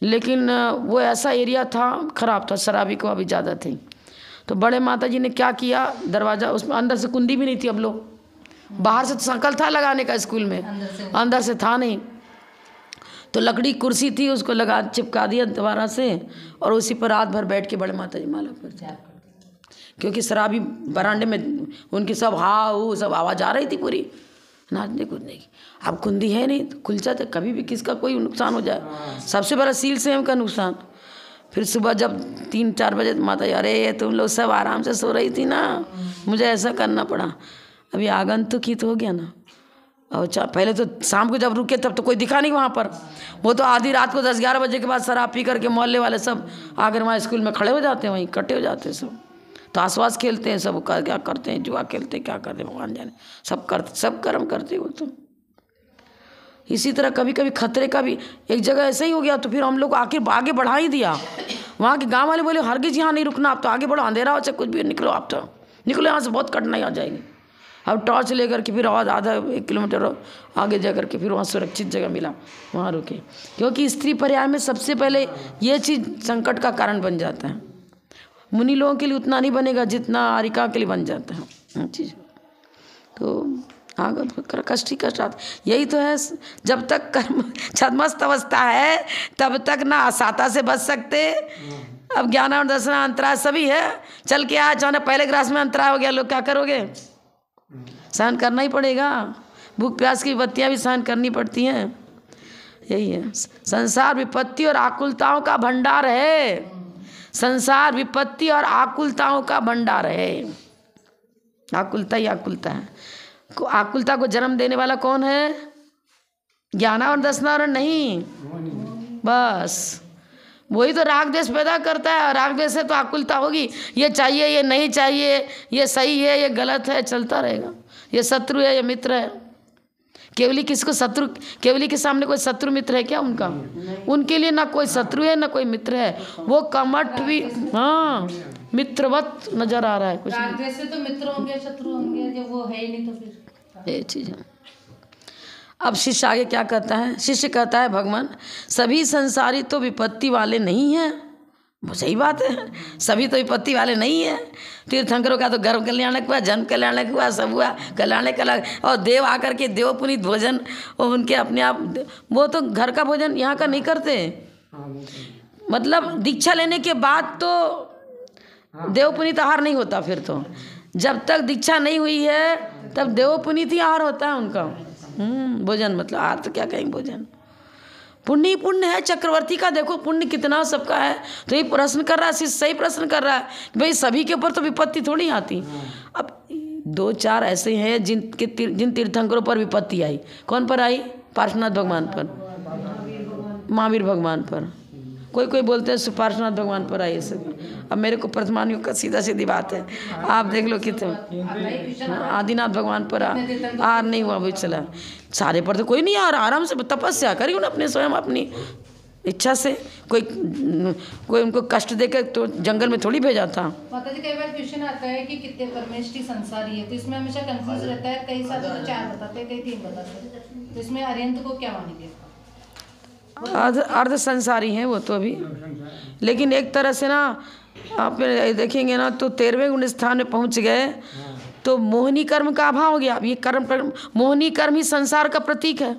लेकिन वो ऐसा एरिया था, ख़राब था, शराबी को अभी ज़्यादा थी। तो बड़े माता जी ने क्या किया, दरवाज़ा, उसमें अंदर से कुंडी भी नहीं थी। अब लोग बाहर से तो संकल्प था लगाने का, स्कूल में अंदर से था नहीं। तो लकड़ी कुर्सी थी, उसको लगा चिपका दिया दोबारा से, और उसी पर रात भर बैठ के बड़े माता जी माला करते, क्योंकि शराबी बरांडे में उनकी सब हाउ सब आवाज़ आ रही थी पूरी नाचने कूदने की। अब कुंदी है नहीं तो खुल जाते, कभी भी किसका कोई नुकसान हो जाए। सबसे बड़ा सील सेम का नुकसान। फिर सुबह जब 3-4 बजे माता जी, अरे तुम लोग सब आराम से सो रही थी ना, मुझे ऐसा करना पड़ा। अभी आगंतुक ही तो हो गया ना। और पहले तो शाम को जब रुके तब तो कोई दिखा नहीं वहाँ पर, वो तो आधी रात को 10-11 बजे के बाद शराब पी करके मोहल्ले वाले सब आकर वहाँ स्कूल में खड़े हो जाते हैं, वहीं इकट्ठे हो जाते हैं सब, तो आसपास खेलते हैं सब, क्या करते हैं, जुआ खेलते हैं, क्या करते हैं भगवान जाने, सब कर्म करते हो। तो इसी तरह कभी कभी खतरे का भी एक जगह ऐसा ही हो गया, तो फिर हम लोग आखिर आगे बढ़ा ही दिया। वहाँ के गांव वाले बोले हरगिज यहाँ नहीं रुकना, आप तो आगे बढ़ो, अंधेरा हो चाहे कुछ भी, निकलो आप तो निकलो यहाँ से, बहुत कठिनाई आ जाएगी। अब टॉर्च लेकर के फिर आधा 1 किलोमीटर आगे जा कर के फिर वहाँ सुरक्षित जगह मिला, वहाँ रुके। क्योंकि स्त्री पर्याय में सबसे पहले ये चीज़ संकट का कारण बन जाता है। मुनि लोगों के लिए उतना नहीं बनेगा जितना आरिका के लिए बन जाता है चीज़। तो आगे कष्ट ही कष्ट आता, यही तो है। जब तक कर्म छद्मस्त अवस्था है तब तक ना असाता से बच सकते। अब ज्ञान और दर्शन अंतराय सभी है, चल के आया चाहे पहले ग्रास में अंतराय हो गया, लोग क्या करोगे, सहन करना ही पड़ेगा। भूख प्यास की विपत्तियाँ भी सहन करनी पड़ती हैं। यही है, संसार विपत्ति और आकुलताओं का भंडार है। संसार विपत्ति और आकुलताओं का भंडार है। आकुलता ही आकुलता है। आकुलता को जन्म देने वाला कौन है, ज्ञान और दर्शनावरण नहीं, बस वही तो राग द्वेष पैदा करता है। राग द्वेष से तो आकुलता होगी, ये चाहिए ये नहीं चाहिए, ये सही है ये गलत है, चलता रहेगा। ये शत्रु है ये मित्र है। केवली किसको शत्रु, केवली के सामने कोई शत्रु मित्र है क्या उनका? उनके लिए ना कोई शत्रु है ना कोई मित्र है, वो कमठ भी हाँ मित्रवत नजर आ रहा है। कुछ से तो मित्र होंगे शत्रु होंगे, जब वो है ही नहीं तो फिर ये चीज़ है। अब शिष्य आगे क्या कहता है, शिष्य कहता है भगवान सभी संसारी तो विपत्ति वाले नहीं हैं। वो सही बात है, सभी तो विपत्ति वाले नहीं हैं। तीर्थंकरों का तो गर्भ कल्याणक हुआ, जन्म कल्याणक हुआ, सब हुआ कल्याणक अलग। और देव आकर के देव पुनीत भोजन और उनके अपने आप, वो तो घर का भोजन यहाँ का नहीं करते। मतलब दीक्षा लेने के बाद तो देव पुनीत आहार नहीं होता। फिर तो जब तक दीक्षा नहीं हुई है तब देव पुनीत ही आहार होता है उनका। भोजन मतलब आहार तो क्या कहेंगे, भोजन पुण्य ही पुण्य है। चक्रवर्ती का देखो पुण्य कितना सबका है। तो ये प्रश्न कर रहा है, शिष्य सही प्रश्न कर रहा है कि भाई सभी के ऊपर तो विपत्ति थोड़ी आती। अब 2-4 ऐसे हैं जिन तीर्थंकरों पर विपत्ति आई। कौन पर आई? पार्श्वनाथ भगवान पर, महावीर भगवान पर। कोई बोलते हैं पार्श्वनाथ भगवान पर आई सब। अब मेरे को प्रथमानियों का सीधा सीधी बात है, आप देख लो कितने आदिनाथ भगवान पर आर नहीं हुआ, भी चला। सारे पर तो कोई नहीं आ रहा, आराम से तपस्या करी उन्हें अपने स्वयं अपनी इच्छा से। कोई उनको कष्ट देकर तो जंगल में थोड़ी भेजा था। माता जी कई बार क्वेश्चन आता है कि कितने परमेष्ठी संसारी है, तो इसमें हमेशा कंफ्यूज रहता है। कई साथ तो 4 बताते हैं, कई 3 बताते हैं। तो इसमें अर्यंत को क्या मानेंगे? अर्ध संसारी हैं वो तो अभी, लेकिन एक तरह से ना आप देखेंगे ना तो 13वें गुण स्थान में पहुंच गए तो मोहिनी कर्म का अभाव हो गया। अब ये कर्म मोहिनी कर्म ही संसार का प्रतीक है।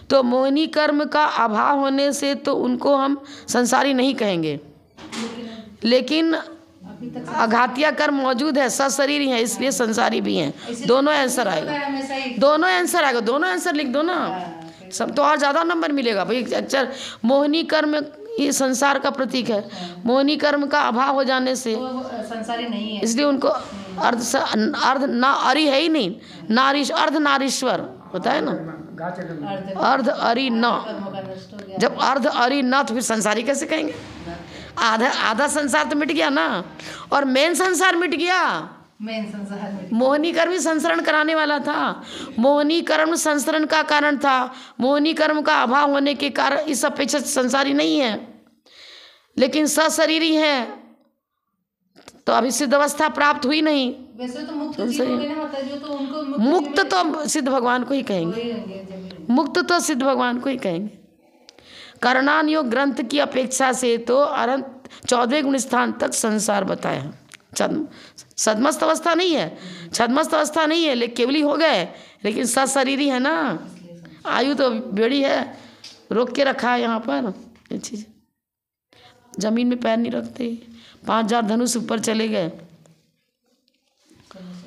तो मोहिनी कर्म का अभाव होने से तो उनको हम संसारी नहीं कहेंगे, लेकिन अघातिया कर्म मौजूद है, सशरीर है, इसलिए संसारी भी हैं। दोनों आंसर आएगा, दोनों आंसर आएगा, दोनों आंसर लिख दो ना, सब तो और ज़्यादा नंबर मिलेगा भाई। अक्षर मोहिनी कर्म ये संसार का प्रतीक है। मोहिनी कर्म का अभाव हो जाने से संसारी नहीं है, इसलिए उनको अर्ध ना अरि है ही नहीं, नारीश अर्ध नारीश्वर होता है ना, अर्ध अरि न। जब अर्ध अरि न तो फिर संसारी कैसे कहेंगे? आधा संसार तो मिट गया ना, और मेन संसार मिट गया। मोहिनी कर्म ही संसरण कराने वाला था। मोहिनी कर्म संसरण का कारण था। मोहिनी कर्म का अभाव होने के कारण इस अपेक्षा संसारी नहीं है, लेकिन सशरीरी है। तो अभी सिद्ध अवस्था प्राप्त हुई नहीं। वैसे तो मुक्त जीव हो गए ना माता जी, तो उनको मुक्त तो सिद्ध भगवान को ही कहेंगे, मुक्त तो सिद्ध भगवान को ही कहेंगे। करणान योग ग्रंथ की अपेक्षा से तो अनंत 14वें गुण स्थान तक संसार बताया है। छद्मस्त अवस्था नहीं है, छद्मस्त अवस्था नहीं है, लेकिन केवली हो गए, लेकिन सशरीरी है ना। आयु तो बड़ी है, रोक के रखा है यहाँ पर ये चीज़, जमीन में पैर नहीं रखते। 5000 धनुष ऊपर चले गए।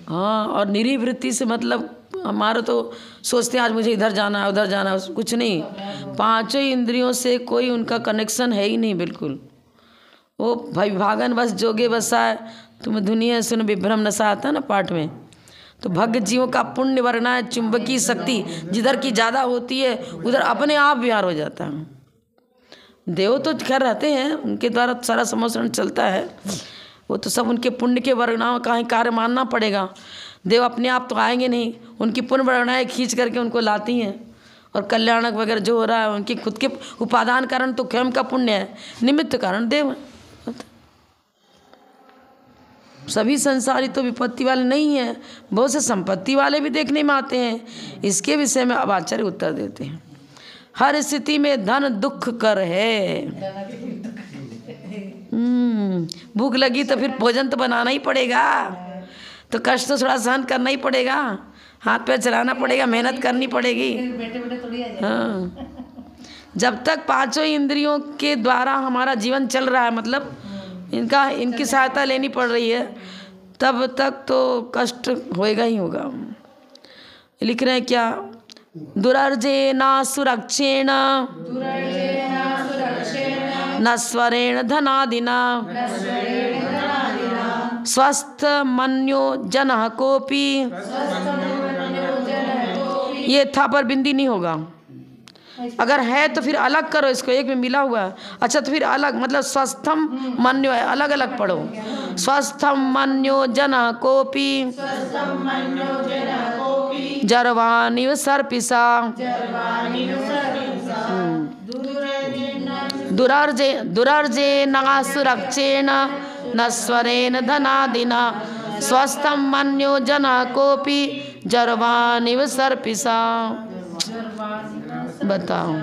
हाँ, और निरीवृत्ति से मतलब हमारा तो सोचते हैं आज मुझे इधर जाना है उधर जाना है, कुछ नहीं। 5 इंद्रियों से कोई उनका कनेक्शन है ही नहीं बिल्कुल। वो भाई भागन बस जोगे बसाए तुम दुनिया सुन विभ्रम नशा आता है ना पाठ में। तो भग्य जीवों का पुण्य वरना है चुंबकीय शक्ति जिधर की ज़्यादा होती है उधर अपने आप विहार हो जाता है। देव तो खैर रहते हैं, उनके द्वारा सारा समोसरण चलता है, वो तो सब उनके पुण्य के वर्णाओं का ही कार्य मानना पड़ेगा। देव अपने आप तो आएंगे नहीं, उनकी पुण्य वर्णाएँ खींच करके उनको लाती हैं। और कल्याणक वगैरह जो हो रहा है उनके खुद के उपादान कारण तो स्वयं का पुण्य है, निमित्त कारण देव है। सभी संसारी तो विपत्ति वाले नहीं हैं, बहुत से संपत्ति वाले भी देखने में आते हैं। इसके विषय में अब आचार्य उत्तर देते हैं। हर स्थिति में धन दुख कर है। भूख लगी तो फिर भोजन तो बनाना ही पड़ेगा, तो कष्ट तो थोड़ा सहन करना ही पड़ेगा, हाथ पैर चलाना पड़ेगा, मेहनत करनी पड़ेगी। हाँ, जब तक 5 इंद्रियों के द्वारा हमारा जीवन चल रहा है, मतलब इनकी सहायता लेनी पड़ रही है, तब तक तो कष्ट होएगा ही होगा। लिख रहे हैं क्या, दुरर्जेना सुरक्षेण नस्वरेण धनादिना स्वस्थ मन्यो जनः कोपी। ये था पर बिंदी नहीं होगा, अगर है तो फिर अलग करो इसको, एक में मिला हुआ है। अच्छा तो फिर अलग, मतलब स्वस्थम मन्यो है, अलग अलग पढ़ो। स्वस्थम मन्यो जनः कोपी जरवानिव सर्पिसा दुरर्जे नासुरक्षेण नस्वरेण धनादिना स्वस्थम मन्यो जनः कोपी जरवानिव सर्पिसा। बताओ,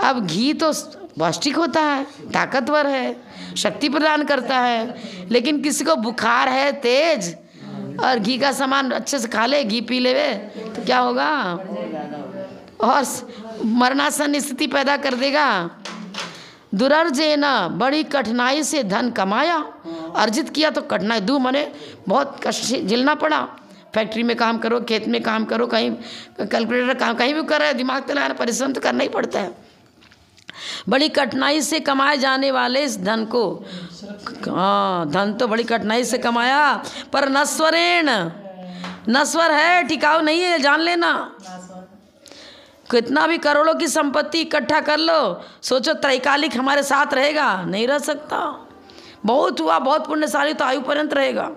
अब घी तो पौष्टिक होता है, ताकतवर है, शक्ति प्रदान करता है, लेकिन किसी को बुखार है तेज और घी का सामान अच्छे से खा ले, घी पी ले तो क्या होगा, और मरणासन स्थिति पैदा कर देगा। दुरर्जेना, बड़ी कठिनाई से धन कमाया, अर्जित किया तो कठिनाई दू मने बहुत कष्ट झेलना पड़ा। फैक्ट्री में काम करो, खेत में काम करो, कहीं कैलकुलेटर काम कहीं भी कर रहे हैं, दिमाग तो लगाना, परिश्रम तो करना ही पड़ता है। बड़ी कठिनाई से कमाए जाने वाले इस धन को, हाँ धन तो बड़ी कठिनाई से कमाया, पर नस्वरेण, नस्वर है, टिकाऊ नहीं है, जान लेना। कितना भी करोड़ों की संपत्ति इकट्ठा कर लो, सोचो त्रैकालिक हमारे साथ रहेगा, नहीं रह सकता। बहुत हुआ, बहुत पुण्यशाली तो आयु पर्यंत रहेगा,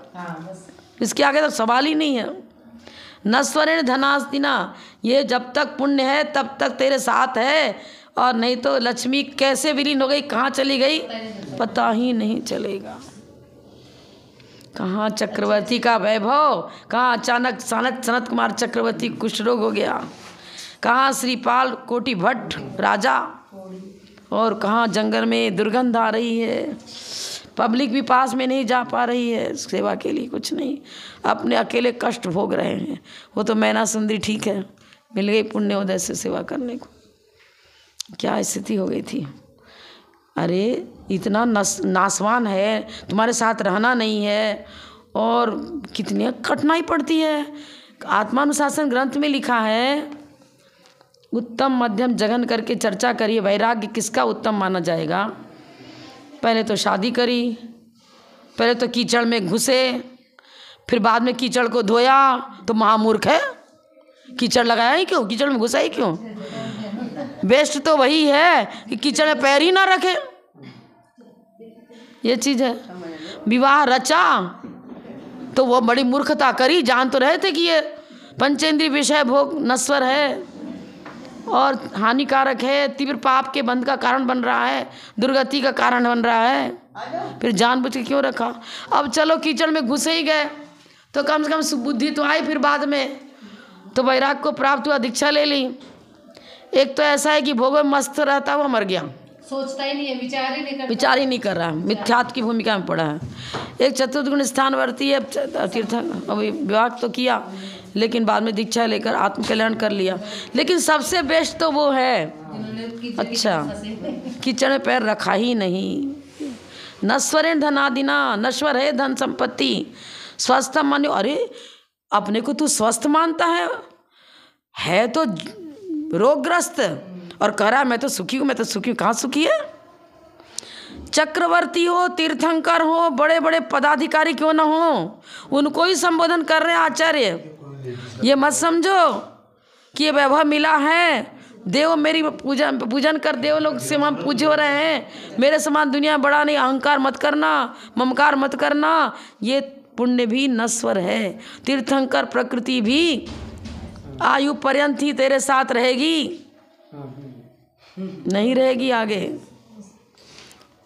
इसके आगे तो सवाल ही नहीं है। नस्वरेण धनास्तिना, ये जब तक पुण्य है तब तक तेरे साथ है, और नहीं तो लक्ष्मी कैसे विलीन हो गई, कहाँ चली गई पता ही नहीं चलेगा। कहाँ चक्रवर्ती का वैभव, कहाँ अचानक सनत कुमार चक्रवर्ती कुष्ठ रोग हो गया, कहाँ श्रीपाल कोटि भट्ट राजा, और कहाँ जंगल में दुर्गंध आ रही है, पब्लिक भी पास में नहीं जा पा रही है सेवा के लिए, कुछ नहीं, अपने अकेले कष्ट भोग रहे हैं। वो तो मैना सुंदरी ठीक है, मिल गई पुण्योदय से सेवा करने को, क्या स्थिति हो गई थी। अरे इतना नासवान है, तुम्हारे साथ रहना नहीं है, और कितनी कठिनाई पड़ती है। आत्मानुशासन ग्रंथ में लिखा है, उत्तम मध्यम जघन करके चर्चा करिए, वैराग्य किसका उत्तम माना जाएगा। पहले तो शादी करी, पहले तो कीचड़ में घुसे, फिर बाद में कीचड़ को धोया, तो महामूर्ख है, कीचड़ लगाया ही क्यों, कीचड़ में घुसा ही क्यों। बेस्ट तो वही है कि कीचड़ में पैर ही ना रखे, ये चीज़ है। विवाह रचा तो वो बड़ी मूर्खता करी, जान तो रहे थे कि ये पंचेंद्रिय विषय भोग नश्वर है और हानिकारक है, तीव्र पाप के बंध का कारण बन रहा है, दुर्गति का कारण बन रहा है, फिर जानबूझ के क्यों रखा। अब चलो कीचड़ में घुसे ही गए तो कम से कम सुबुद्धि तो आई, फिर बाद में तो वैराग को प्राप्त हुआ, दीक्षा ले ली। एक तो ऐसा है कि भोग में मस्त रहता हुआ मर गया, सोचता ही नहीं है, विचार ही नहीं कर रहा, मिथ्यात्व की भूमिका में पड़ा है। एक चतुर्थ गुण स्थानवर्ती है, तीर्थ अभी विवाह तो किया, लेकिन बाद में दीक्षा लेकर आत्म कल्याण कर लिया। लेकिन सबसे बेस्ट तो वो है, अच्छा, कीचड़ में पैर रखा ही नहीं। नश्वरेण धनादिना, नश्वर है धन संपत्ति, स्वस्थ मान्यो। अरे अपने को तू स्वस्थ मानता है तो रोगग्रस्त, और कह रहा मैं तो सुखी हूँ, मैं तो सुखी हूँ। कहाँ सुखी है? चक्रवर्ती हो, तीर्थंकर हो, बड़े बड़े पदाधिकारी क्यों ना हो, उनको ही संबोधन कर रहे हैं आचार्य। ये मत समझो कि ये वैभव मिला है, देव मेरी पूजन कर, देव लोग से हम पूजे हो रहे हैं, मेरे समान दुनिया बड़ा नहीं, अहंकार मत करना, ममकार मत करना। ये पुण्य भी नश्वर है। तीर्थंकर प्रकृति भी आयु पर्यंत ही तेरे साथ रहेगी, नहीं रहेगी आगे।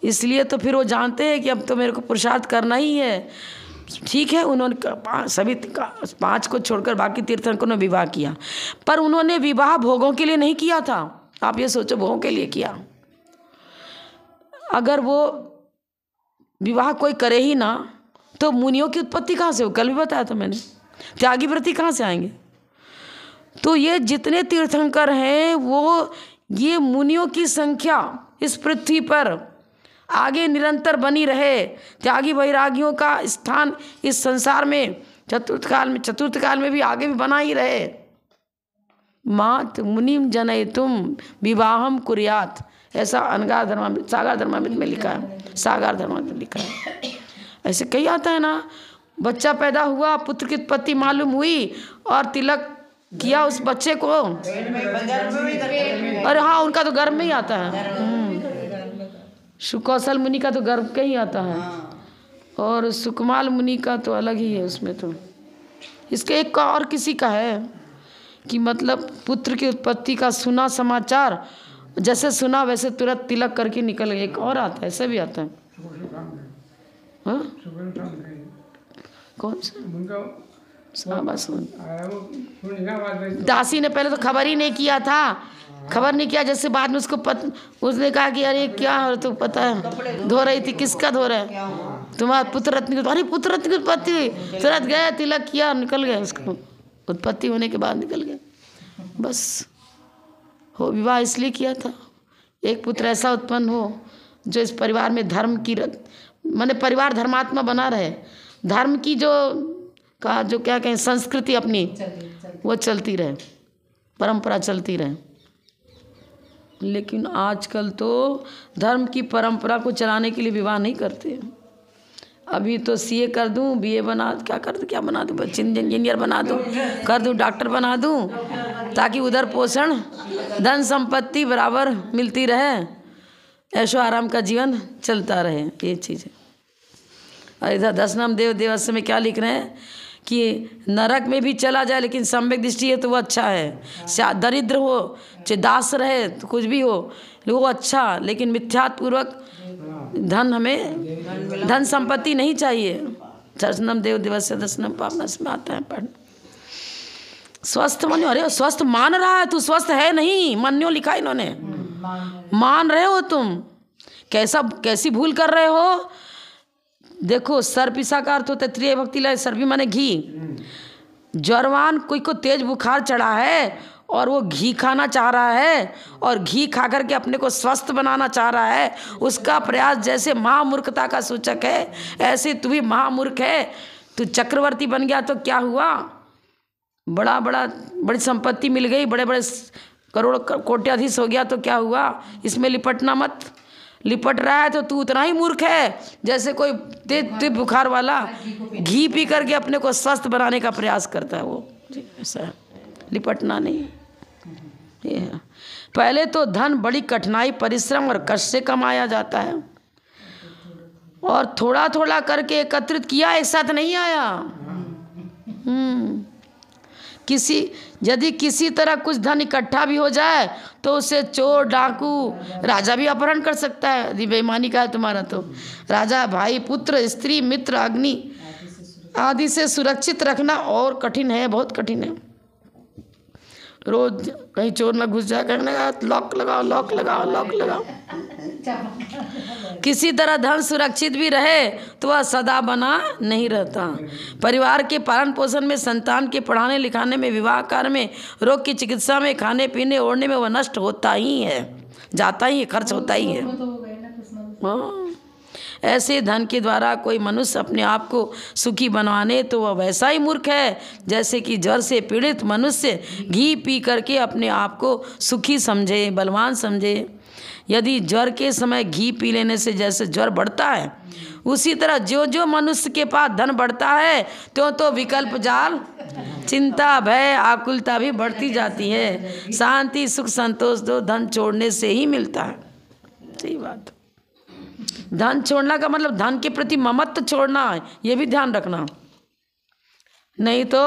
इसलिए तो फिर वो जानते हैं कि अब तो मेरे को पुरुषार्थ करना ही है। ठीक है, उन्होंने सभी 5 को छोड़कर बाकी तीर्थंकरों ने विवाह किया, पर उन्होंने विवाह भोगों के लिए नहीं किया था। आप ये सोचो, भोगों के लिए किया। अगर वो विवाह कोई करे ही ना तो मुनियों की उत्पत्ति कहाँ से हो? कल भी बताया था मैंने, त्यागी व्रती कहाँ से आएंगे? तो ये जितने तीर्थंकर हैं वो ये मुनियों की संख्या इस पृथ्वी पर आगे निरंतर बनी रहे। त्यागी वैरागियों का स्थान इस संसार में चतुर्थ काल में भी आगे भी बना ही रहे। मात मुनिम जनयितुम विवाहम कुर्यात, ऐसा अनगार धर्मामृत सागर धर्मामृत में लिखा है, सागर धर्मामृत में लिखा है। ऐसे कई आता है ना, बच्चा पैदा हुआ, पुत्र की उत्पत्ति मालूम हुई और तिलक किया उस बच्चे को। अरे हाँ, उनका तो गर्भ में ही आता है। सुकौशल मुनि का तो गर्भ का ही आता है, और सुकमाल मुनि का तो अलग ही है। उसमें तो इसके एक का और किसी का है कि मतलब पुत्र की उत्पत्ति का सुना समाचार, जैसे सुना वैसे तुरंत तिलक करके निकल गए। एक और आता है, ऐसे भी आता है। हाँ? कौन सा? दासी ने पहले तो खबर ही नहीं किया था, खबर नहीं किया। जैसे बाद में उसको उसने कहा कि अरे क्या हो तो पता है, धो रही थी, किसका धो रहा है? तुम्हारा पुत्र रत्न की। अरे पुत्र रत्न की उत्पत्ति, तुरंत गए, तिलक किया, निकल गया। उसको उत्पत्ति होने के बाद निकल गया। बस हो विवाह इसलिए किया था, एक पुत्र ऐसा उत्पन्न हो जो इस परिवार में धर्म की माने परिवार धर्मात्मा बना रहे, धर्म की जो क्या कहें संस्कृति अपनी वो चलती रहे, परंपरा चलती रहे। लेकिन आजकल तो धर्म की परंपरा को चलाने के लिए विवाह नहीं करते। अभी तो सीए कर दूं, बीए बना, क्या बना दूं, इंजीनियर बना दूं, कर दूं, डॉक्टर बना दूं, ताकि उधर पोषण धन संपत्ति बराबर मिलती रहे, ऐशो आराम का जीवन चलता रहे। ये चीज़ है। और इधर 10 नाम देव देवस्य में क्या लिख रहे हैं कि नरक में भी चला जाए लेकिन सम्यक दृष्टि है तो वो अच्छा है। दरिद्र हो चाहे दास रहे तो कुछ भी हो वो अच्छा, लेकिन मिथ्यात्वपूर्वक धन संपत्ति नहीं चाहिए। 10 नाम देव दिवस से 10 नाम पापनाश में आता है पढ़ना। स्वस्थ मान्यो, अरे स्वस्थ मान रहा है तू, स्वस्थ है नहीं, मान्यो लिखा इन्होंने, मान रहे हो तुम। कैसी भूल कर रहे हो? देखो सर्पिसा का अर्थ होता है त्रिय भक्ति लाए, सर्पी माने घी। ज्वरवान कोई को तेज बुखार चढ़ा है और वो घी खाना चाह रहा है और घी खा करके अपने को स्वस्थ बनाना चाह रहा है, उसका प्रयास जैसे महामूर्खता का सूचक है, ऐसे तू भी महामूर्ख है। तू चक्रवर्ती बन गया तो क्या हुआ, बड़ी संपत्ति मिल गई, बड़े बड़े करोड़ कोट्याधीश हो गया तो क्या हुआ, इसमें लिपटना मत। लिपट रहा है तो तू उतना ही मूर्ख है जैसे कोई तेज बुखार वाला घी पी करके अपने को स्वस्थ बनाने का प्रयास करता है। वो ऐसा लिपटना नहीं। ये है। पहले तो धन बड़ी कठिनाई, परिश्रम और कष्ट से कमाया जाता है, और थोड़ा थोड़ा करके एकत्रित किया, एक साथ नहीं आया। यदि किसी तरह कुछ धन इकट्ठा भी हो जाए तो उसे चोर डाकू राजा भी अपहरण कर सकता है। यदि बेईमानी का है तुम्हारा तो राजा, भाई, पुत्र, स्त्री, मित्र, अग्नि आदि से सुरक्षित रखना और कठिन है, बहुत कठिन है। रोज कहीं चोर ना घुस जाए, कहने का लॉक लगाओ लॉक लगाओ लॉक लगाओ। किसी तरह धन सुरक्षित भी रहे तो वह सदा बना नहीं रहता। परिवार के पालन पोषण में, संतान के पढ़ाने लिखाने में, विवाह कार्य में, रोग की चिकित्सा में, खाने पीने ओढ़ने में वह नष्ट होता ही है, जाता ही है, खर्च होता ही है। हाँ, ऐसे धन के द्वारा कोई मनुष्य अपने आप को सुखी बनवाने तो वह वैसा ही मूर्ख है जैसे कि ज्वर से पीड़ित मनुष्य घी पी करके अपने आप को सुखी समझे, बलवान समझे। यदि ज्वर के समय घी पी लेने से जैसे ज्वर बढ़ता है, उसी तरह जो जो मनुष्य के पास धन बढ़ता है तो विकल्प जाल, चिंता, भय, आकुलता भी बढ़ती जाती है। शांति, सुख, संतोष तो धन छोड़ने से ही मिलता है। सही बात। धन छोड़ना का मतलब धन के प्रति ममत्व छोड़ना है, ये भी ध्यान रखना। नहीं तो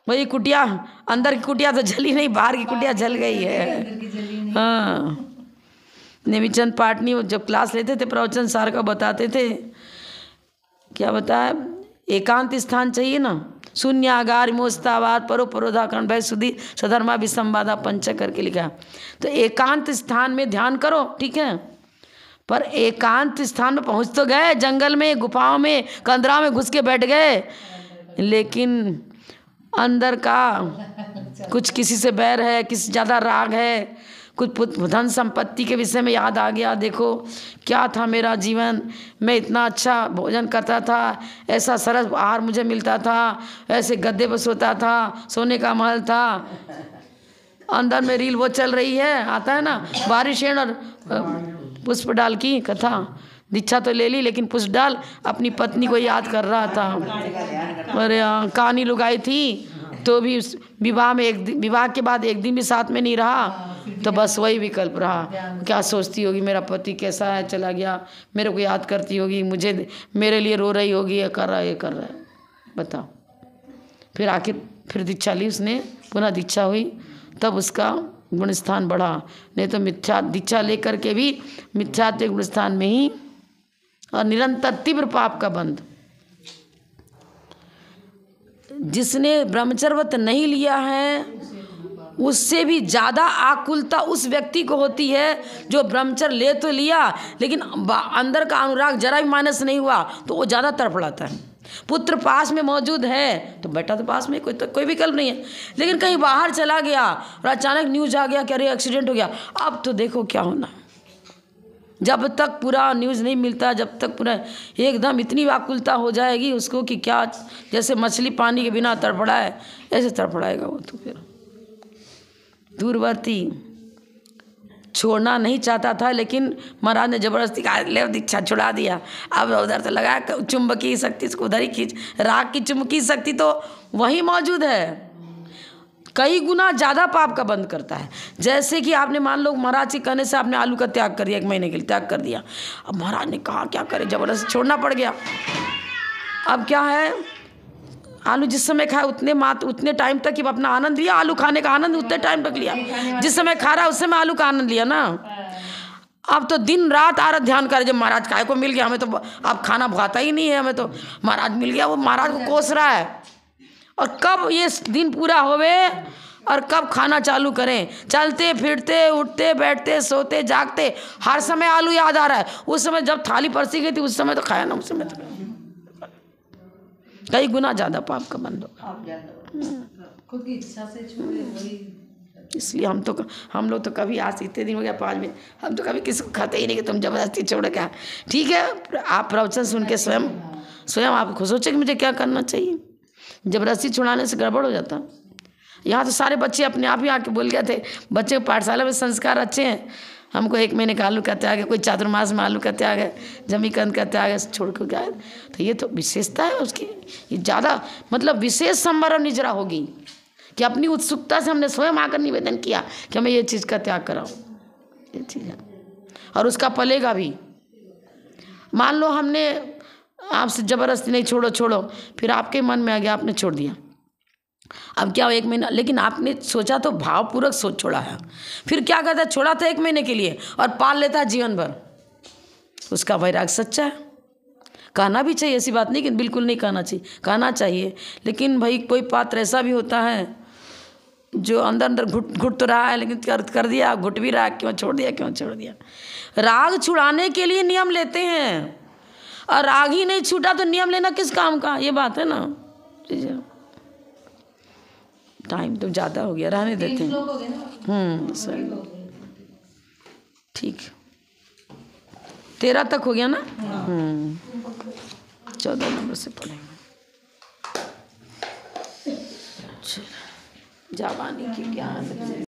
वही कुटिया, अंदर की कुटिया तो जली नहीं, बाहर की कुटिया जल गई है। हाँ, नेमीचंद पाटनी जब क्लास लेते थे प्रवचन सार का बताते थे, क्या बताया, एकांत स्थान चाहिए ना, शून्यागार मोस्तावाद परो परोधाकरण भय सुधी सधर्मा विसंवादा पंच करके लिखा। तो एकांत स्थान में ध्यान करो, ठीक है, पर एकांत स्थान में पहुंच तो गए, जंगल में, गुफाओं में, कंदराओं में घुस के बैठ गए, लेकिन अंदर का कुछ किसी से बैर है, किसी ज़्यादा राग है, कुछ धन संपत्ति के विषय में याद आ गया, देखो क्या था मेरा जीवन, मैं इतना अच्छा भोजन करता था, ऐसा सरस आहार मुझे मिलता था, ऐसे गद्दे पर सोता था, सोने का महल था, अंदर में रील वो चल रही है, आता है ना बारिशेण और पुष्प डाल की कथा, दीक्षा तो ले ली लेकिन पुष्प डाल अपनी पत्नी को याद कर रहा था। और कहानी लुगाई थी तो भी उस विवाह के बाद एक दिन भी साथ में नहीं रहा, तो बस वही विकल्प रहा। क्या सोचती होगी, मेरा पति कैसा है, चला गया, मेरे को याद करती होगी, मुझे मेरे लिए रो रही होगी, ये कर रहा है, ये कर रहा है, बताओ। फिर आखिर फिर दीक्षा ली उसने, पुनः दीक्षा हुई, तब उसका गुण स्थान बढ़ा, नहीं तो मिथ्या दीक्षा लेकर के भी मिथ्यात्व गुण स्थान में ही, और निरंतर तीव्र पाप का बंध। जिसने ब्रह्मचर्य नहीं लिया है उससे भी ज़्यादा आकुलता उस व्यक्ति को होती है जो ब्रह्मचर्य ले तो लिया लेकिन अंदर का अनुराग जरा भी माइनस नहीं हुआ तो वो ज़्यादा तड़फड़ाता है। पुत्र पास में मौजूद है तो बेटा तो पास में, कोई विकल्प नहीं है, लेकिन कहीं बाहर चला गया और अचानक न्यूज आ गया कि अरे एक्सीडेंट हो गया, अब तो देखो क्या होना। जब तक पूरा न्यूज़ नहीं मिलता, जब तक पूरा एकदम इतनी व्याकुलता हो जाएगी उसको कि क्या, जैसे मछली पानी के बिना तड़फड़ाए ऐसे तड़फड़ाएगा वो। तो फिर दूरवर्ती छोड़ना नहीं चाहता था, लेकिन महाराज ने जबरदस्ती कहा ले दीक्षा छुड़ा दिया। अब उधर से लगा चुंबकीय शक्ति इसको उधर ही खींच, राग की चुंबकीय शक्ति तो वही मौजूद है, कई गुना ज़्यादा पाप का बंद करता है। जैसे कि आपने मान लो महाराज के कहने से आपने आलू का त्याग कर दिया, 1 महीने के लिए त्याग कर दिया, अब महाराज ने कहा क्या करे, जबरदस्ती छोड़ना पड़ गया। अब क्या है, आलू जिस समय खाए उतने टाइम तक ही अपना आनंद लिया, आलू खाने का आनंद उतने टाइम तक लिया, जिस समय खा रहा है उस समय आलू का आनंद लिया ना। अब तो दिन रात आरत ध्यान करे, जब महाराज काय को मिल गया, हमें तो अब खाना भाता ही नहीं है, हमें तो महाराज मिल गया, वो महाराज को कोस रहा है। और कब ये दिन पूरा होवे और कब खाना चालू करें, चलते फिरते उठते बैठते सोते जागते हर समय आलू याद आ रहा है। उस समय जब थाली परसी गई थी उस समय तो खाया ना, उस समय तो कई गुना ज़्यादा पाप का बंद होगा। खुद की इच्छा से छोड़े वही। इसलिए हम लोग तो कभी आज इतने दिन हो गया 5 दिन, हम तो कभी किसी को खाते ही नहीं कि तुम जबरदस्ती छोड़ क्या। ठीक है, आप प्रवचन सुन के स्वयं आप खुद सोचे कि मुझे क्या करना चाहिए। जबरदस्ती छुड़ाने से गड़बड़ हो जाता। यहाँ तो सारे बच्चे अपने आप ही आके बोल गए थे, बच्चे पाठशाला में संस्कार अच्छे हैं, हमको 1 महीने का आलू का त्याग है, कोई चातुर्मास में आलू का त्याग है, जमीकंद का त्याग है, छोड़ कर गया। तो ये तो विशेषता है उसकी, ये ज़्यादा मतलब विशेष संवरण निजरा होगी कि अपनी उत्सुकता से हमने स्वयं आकर निवेदन किया कि हमें ये चीज़ का त्याग कराओ, ये चीज़ है और उसका पलेगा भी। मान लो हमने आपसे ज़बरदस्ती नहीं छोड़ो, फिर आपके मन में आ गया, आपने छोड़ दिया, अब क्या हो 1 महीना, लेकिन आपने सोचा तो भावपूर्वक सोच छोड़ा है। फिर क्या कहता है, छोड़ा था 1 महीने के लिए और पाल लेता है जीवन भर, उसका वैराग सच्चा है। कहना भी चाहिए, ऐसी बात नहीं कि बिल्कुल नहीं कहना चाहिए, कहना चाहिए, लेकिन भाई कोई पात्र ऐसा भी होता है जो अंदर अंदर घुट तो रहा है, लेकिन कर दिया, घुट भी रहा, क्यों छोड़ दिया। राग छुड़ाने के लिए नियम लेते हैं, और राग ही नहीं छूटा तो नियम लेना किस काम का, ये बात है ना। टाइम तो ज़्यादा हो गया, रहने देते हैं। सही, ठीक, 13 तक हो गया ना। 14 नंबर से पढ़ेंगे। जावानी की ज्ञान